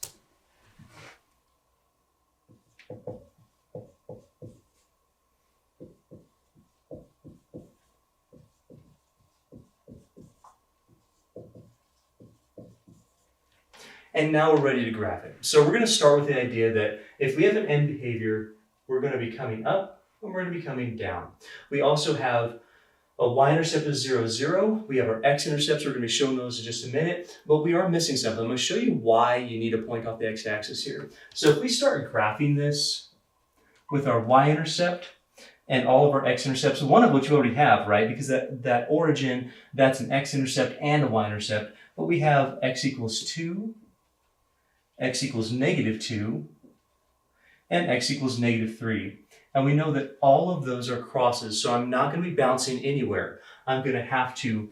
And now we're ready to graph it. So we're going to start with the idea that if we have an end behavior, we're going to be coming up and we're going to be coming down. We also have a y-intercept of 0, 0. We have our x-intercepts. We're going to be showing those in just a minute, but we are missing something. I'm going to show you why you need a point off the x-axis here. So if we start graphing this with our y-intercept and all of our x-intercepts, one of which we already have, right? Because that origin, that's an x-intercept and a y-intercept, but we have x equals 2, x equals -2, and x equals -3. And we know that all of those are crosses, so I'm not going to be bouncing anywhere. I'm going to have to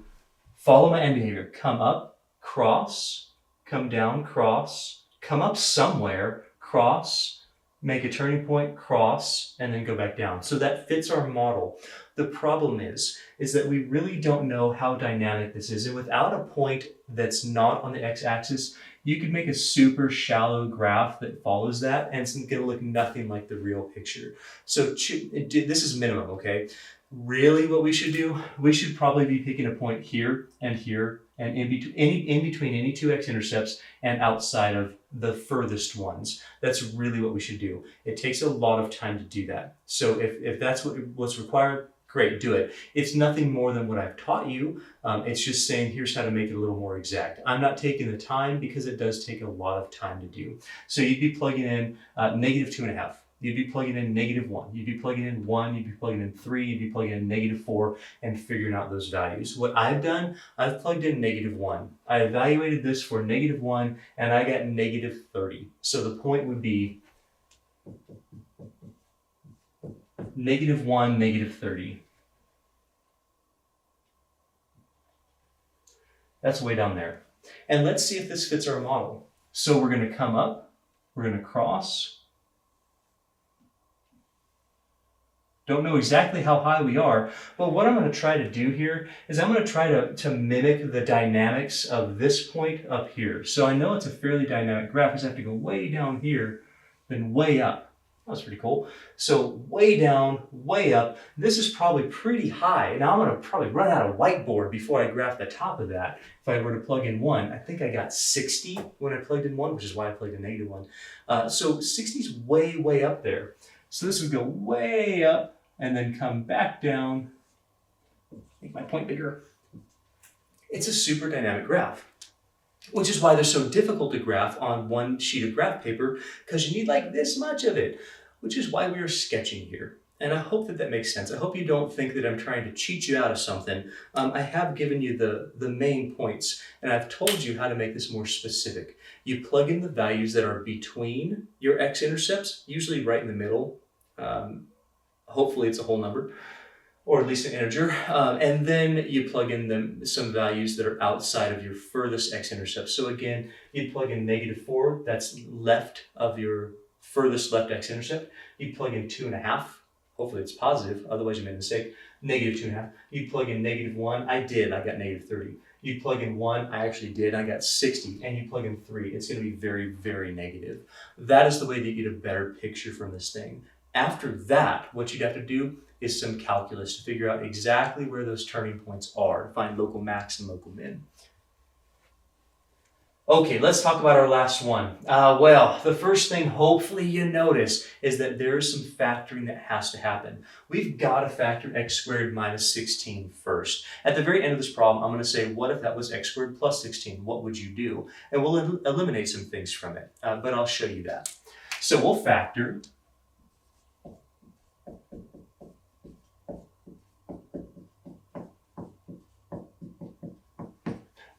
follow my end behavior. Come up, cross, come down, cross, come up somewhere, cross, make a turning point, cross, and then go back down. So that fits our model. The problem is that we really don't know how dynamic this is. And without a point that's not on the x-axis, you could make a super shallow graph that follows that, and it's going to look nothing like the real picture. So this is minimum, okay? Really what we should do, we should probably be picking a point here, and in between any two x-intercepts and outside of the furthest ones. That's really what we should do. It takes a lot of time to do that. So if that's what's required, great, do it. It's nothing more than what I've taught you. It's just saying, here's how to make it a little more exact. I'm not taking the time because it does take a lot of time to do. So you'd be plugging in -2.5. You'd be plugging in -1. You'd be plugging in 1. You'd be plugging in 3. You'd be plugging in -4 and figuring out those values. What I've done, I've plugged in -1. I evaluated this for -1 and I got -30. So the point would be -1, -30. That's way down there. And let's see if this fits our model. So we're going to come up, we're going to cross. Don't know exactly how high we are, but what I'm going to try to do here is I'm going to try to mimic the dynamics of this point up here. So I know it's a fairly dynamic graph, because I have to go way down here, then way up. That's pretty cool. So way down, way up. This is probably pretty high. Now I'm going to probably run out of whiteboard before I graph the top of that. If I were to plug in 1, I think I got 60 when I plugged in 1, which is why I plugged in -1. So 60 is way, way up there. So this would go way up and then come back down. Make my point bigger. It's a super dynamic graph, which is why they're so difficult to graph on one sheet of graph paper, because you need like this much of it, which is why we are sketching here. And I hope that makes sense. I hope you don't think that I'm trying to cheat you out of something. I have given you the main points, and I've told you how to make this more specific. You plug in the values that are between your x-intercepts, usually right in the middle. Hopefully it's a whole number, or at least an integer, and then you plug in some values that are outside of your furthest x-intercept. So again, you plug in -4, that's left of your furthest left x-intercept. You plug in 2.5, hopefully it's positive, otherwise you made a mistake, -2.5. You plug in -1, I got -30. You plug in 1, I actually did, I got 60, and you plug in 3, it's going to be very, very negative. That is the way that you get a better picture from this thing. After that, what you'd have to do is some calculus to figure out exactly where those turning points are, to find local max and local min. Okay, let's talk about our last one. Well, the first thing hopefully you notice is that there is some factoring that has to happen. We've got to factor x squared minus 16 first. At the very end of this problem, I'm going to say, what if that was x squared plus 16? What would you do? And we'll eliminate some things from it, but I'll show you that. So we'll factor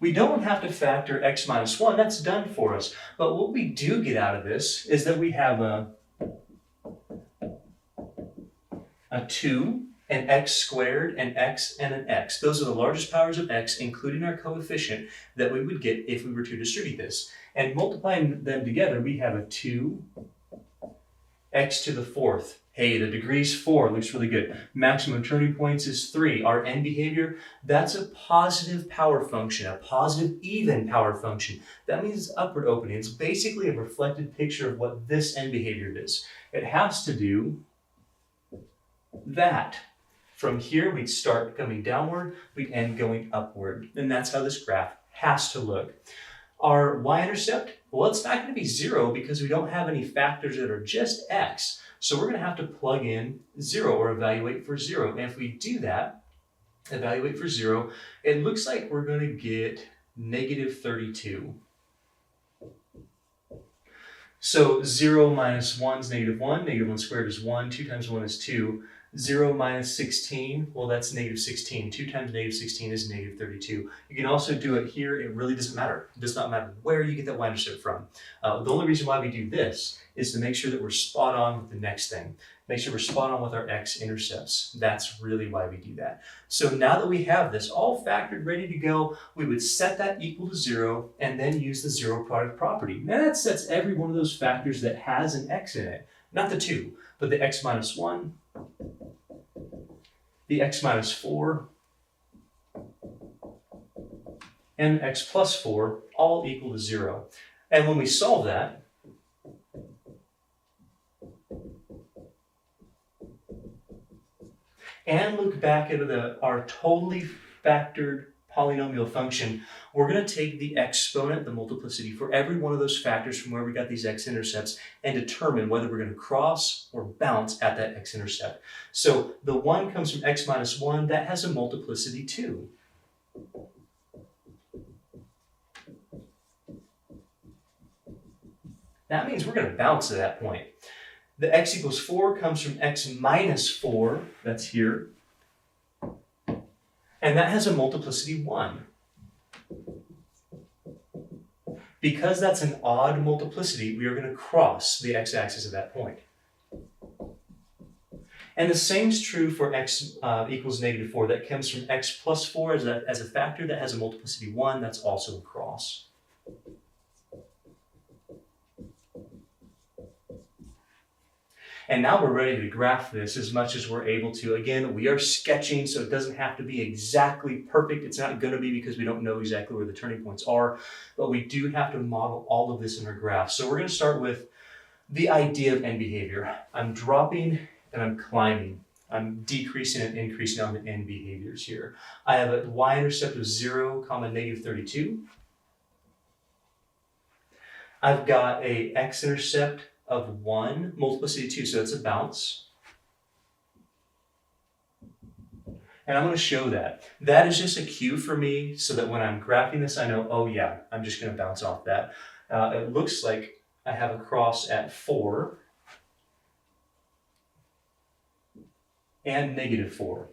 we don't have to factor x minus 1, that's done for us. But what we do get out of this is that we have a 2 an x squared, an x, and an x. Those are the largest powers of x, including our coefficient, that we would get if we were to distribute this. And multiplying them together, we have a 2x to the fourth. Hey, the degree's 4, looks really good. Maximum turning points is 3. Our end behavior, that's a positive power function, a positive even power function. That means it's upward opening. It's basically a reflected picture of what this end behavior is. It has to do that. From here, we'd start coming downward, we'd end going upward. And that's how this graph has to look. Our y-intercept, well, it's not going to be 0 because we don't have any factors that are just x. So we're going to have to plug in 0 or evaluate for 0. And if we do that, evaluate for 0, it looks like we're going to get negative 32. So 0 minus 1 is negative 1. Negative 1 squared is 1. 2 times 1 is 2. 0 minus 16, well, that's negative 16. 2 times negative 16 is negative 32. You can also do it here. It really doesn't matter. It does not matter where you get that y-intercept from. The only reason why we do this is to make sure that we're spot on with the next thing. Make sure we're spot on with our x-intercepts. That's really why we do that. So now that we have this all factored, ready to go, we would set that equal to 0 and then use the zero product property. Now that sets every one of those factors that has an x in it. Not the 2, but the x minus 1, the x minus 4, and x plus 4, all equal to 0. And when we solve that, and look back at our totally factored polynomial function, we're going to take the exponent, the multiplicity, for every one of those factors from where we got these x-intercepts and determine whether we're going to cross or bounce at that x-intercept. So the 1 comes from x minus 1. That has a multiplicity 2. That means we're going to bounce at that point. The x equals 4 comes from x minus 4. That's here. And that has a multiplicity 1. Because that's an odd multiplicity, we are going to cross the x-axis at that point. And the same is true for x equals negative 4. That comes from x plus 4 as a factor that has a multiplicity 1. That's also a cross. And now we're ready to graph this as much as we're able to. Again, we are sketching, so it doesn't have to be exactly perfect. It's not going to be because we don't know exactly where the turning points are, but we do have to model all of this in our graph. So we're going to start with the idea of end behavior. I'm dropping and I'm climbing. I'm decreasing and increasing on the end behaviors here. I have a y-intercept of 0, negative 32. I've got a x-intercept of 1, multiplicity 2, so it's a bounce. And I'm going to show that. That is just a cue for me so that when I'm graphing this, I know, oh yeah, I'm just going to bounce off that. It looks like I have a cross at 4 and negative 4.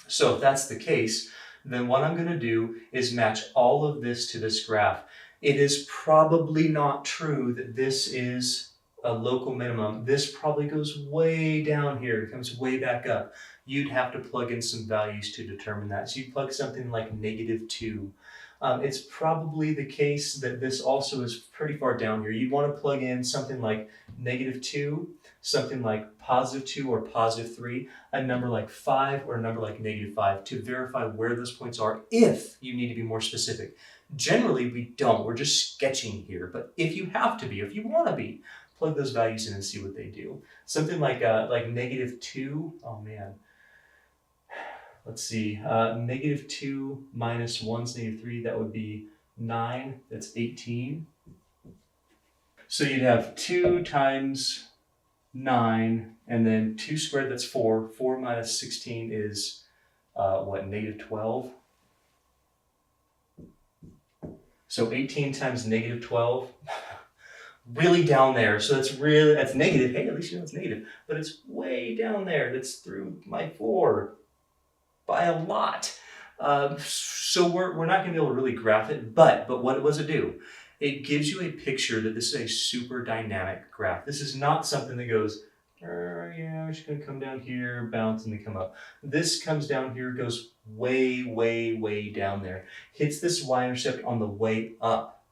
So if that's the case, then what I'm going to do is match all of this to this graph. It is probably not true that this is a local minimum. This probably goes way down here. It comes way back up. You'd have to plug in some values to determine that. So you plug something like negative 2. It's probably the case that this also is pretty far down here. You'd want to plug in something like negative 2, something like positive 2 or positive 3, a number like 5 or a number like negative 5 to verify where those points are if you need to be more specific. Generally, we don't. We're just sketching here. But if you have to be, if you want to be, plug those values in and see what they do. Something like negative 2, oh man. Let's see, negative 2 minus 1 is negative 3, that would be 9, that's 18. So you'd have 2 times 9, and then 2 squared, that's 4. 4 minus 16 is, negative 12? So 18 times negative 12, really down there. So that's negative. Hey, at least you know it's negative. But it's way down there. That's through my 4 by a lot. So we're not going to be able to really graph it. But what does it do? It gives you a picture that this is a super dynamic graph. This is not something that goes Yeah, we're just gonna come down here, bounce, and then come up. This comes down here, goes way, way, way down there. Hits this y-intercept on the way up.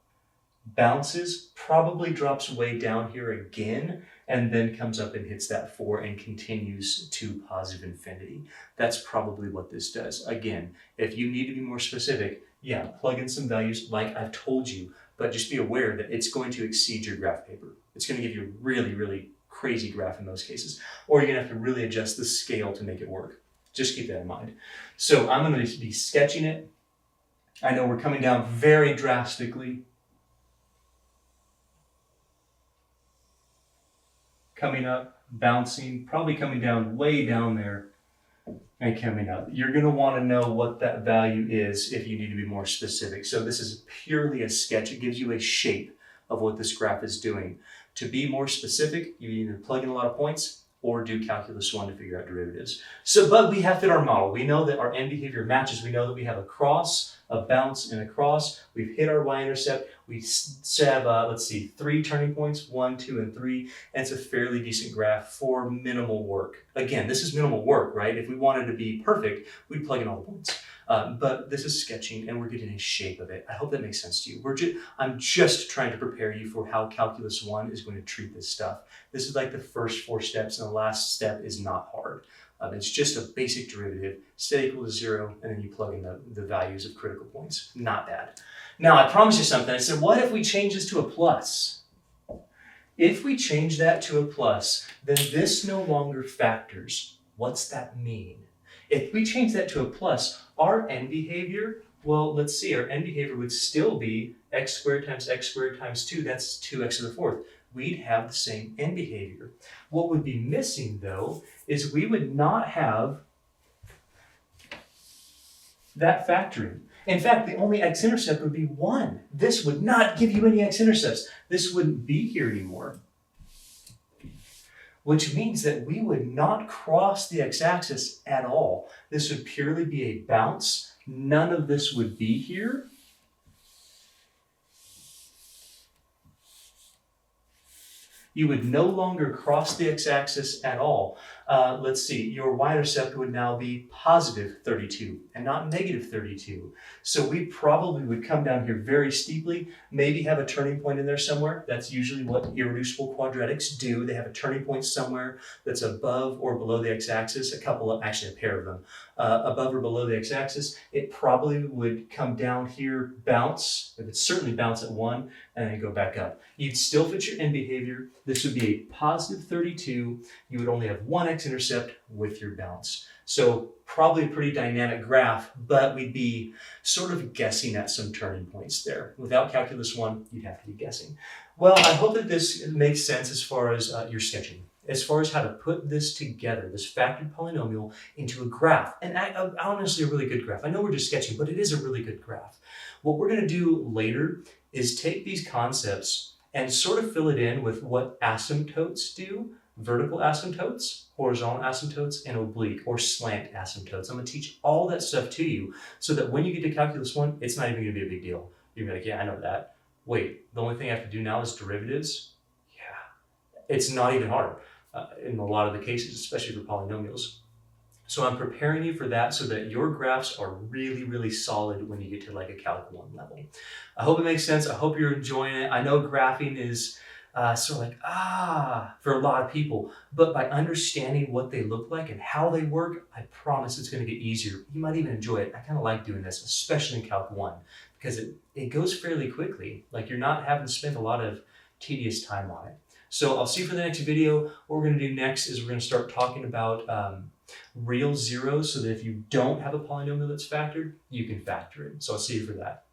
Bounces, probably drops way down here again, and then comes up and hits that 4 and continues to positive infinity. That's probably what this does. Again, if you need to be more specific, yeah, plug in some values like I've told you, but just be aware that it's going to exceed your graph paper. It's going to give you a really, really crazy graph in most cases, or you're going to have to really adjust the scale to make it work. Just keep that in mind. So I'm going to be sketching it. I know we're coming down very drastically. Coming up, bouncing, probably coming down way down there and coming up. You're going to want to know what that value is if you need to be more specific. So this is purely a sketch. It gives you a shape of what this graph is doing. To be more specific, you either plug in a lot of points or do calculus 1 to figure out derivatives. So, but we have fit our model. We know that our end behavior matches. We know that we have a cross, a bounce, and a cross. We've hit our y-intercept. We have, let's see, 3 turning points, 1, 2, and 3, and it's a fairly decent graph for minimal work. Again, this is minimal work, right? If we wanted to be perfect, we'd plug in all the points. But this is sketching, and we're getting a shape of it. I hope that makes sense to you. I'm just trying to prepare you for how Calculus 1 is going to treat this stuff. This is like the first 4 steps, and the last step is not hard. It's just a basic derivative, set equal to 0, and then you plug in the values of critical points. Not bad. Now, I promised you something. I said, what if we change this to a plus? If we change that to a plus, then this no longer factors. What's that mean? If we change that to a plus, our end behavior, well, let's see, our end behavior would still be x squared times 2, that's 2x to the 4th. We'd have the same end behavior. What would be missing, though, is we would not have that factoring. In fact, the only x-intercept would be 1. This would not give you any x-intercepts. This wouldn't be here anymore. Which means that we would not cross the x-axis at all. This would purely be a bounce. None of this would be here. You would no longer cross the x-axis at all. Let's see, your y-intercept would now be positive 32 and not negative 32. So we probably would come down here very steeply, maybe have a turning point in there somewhere. That's usually what irreducible quadratics do. They have a turning point somewhere that's above or below the x-axis, actually a pair of them. Above or below the x-axis, it probably would come down here, bounce. It would certainly bounce at 1 and then go back up. You'd still fit your end behavior. This would be a positive 32. You would only have 1 x-intercept with your bounce. So probably a pretty dynamic graph, but we'd be sort of guessing at some turning points there. Without Calculus 1, you'd have to be guessing. Well, I hope that this makes sense as far as your sketching. As far as how to put this together, this factored polynomial into a graph. And honestly, a really good graph. I know we're just sketching, but it is a really good graph. What we're going to do later is take these concepts and sort of fill it in with what asymptotes do. Vertical asymptotes, horizontal asymptotes, and oblique or slant asymptotes. I'm going to teach all that stuff to you so that when you get to Calculus 1, it's not even going to be a big deal. You're going to be like, yeah, I know that. Wait, the only thing I have to do now is derivatives? Yeah, it's not even hard in a lot of the cases, especially for polynomials. So I'm preparing you for that so that your graphs are really, really solid when you get to like a Calc 1 level. I hope it makes sense. I hope you're enjoying it. I know graphing is sort of like, for a lot of people, but by understanding what they look like and how they work, I promise it's going to get easier. You might even enjoy it. I kind of like doing this, especially in Calc 1, because it goes fairly quickly. Like you're not having to spend a lot of tedious time on it. So I'll see you for the next video. What we're going to do next is we're going to start talking about real zeros so that if you don't have a polynomial that's factored, you can factor it. So I'll see you for that.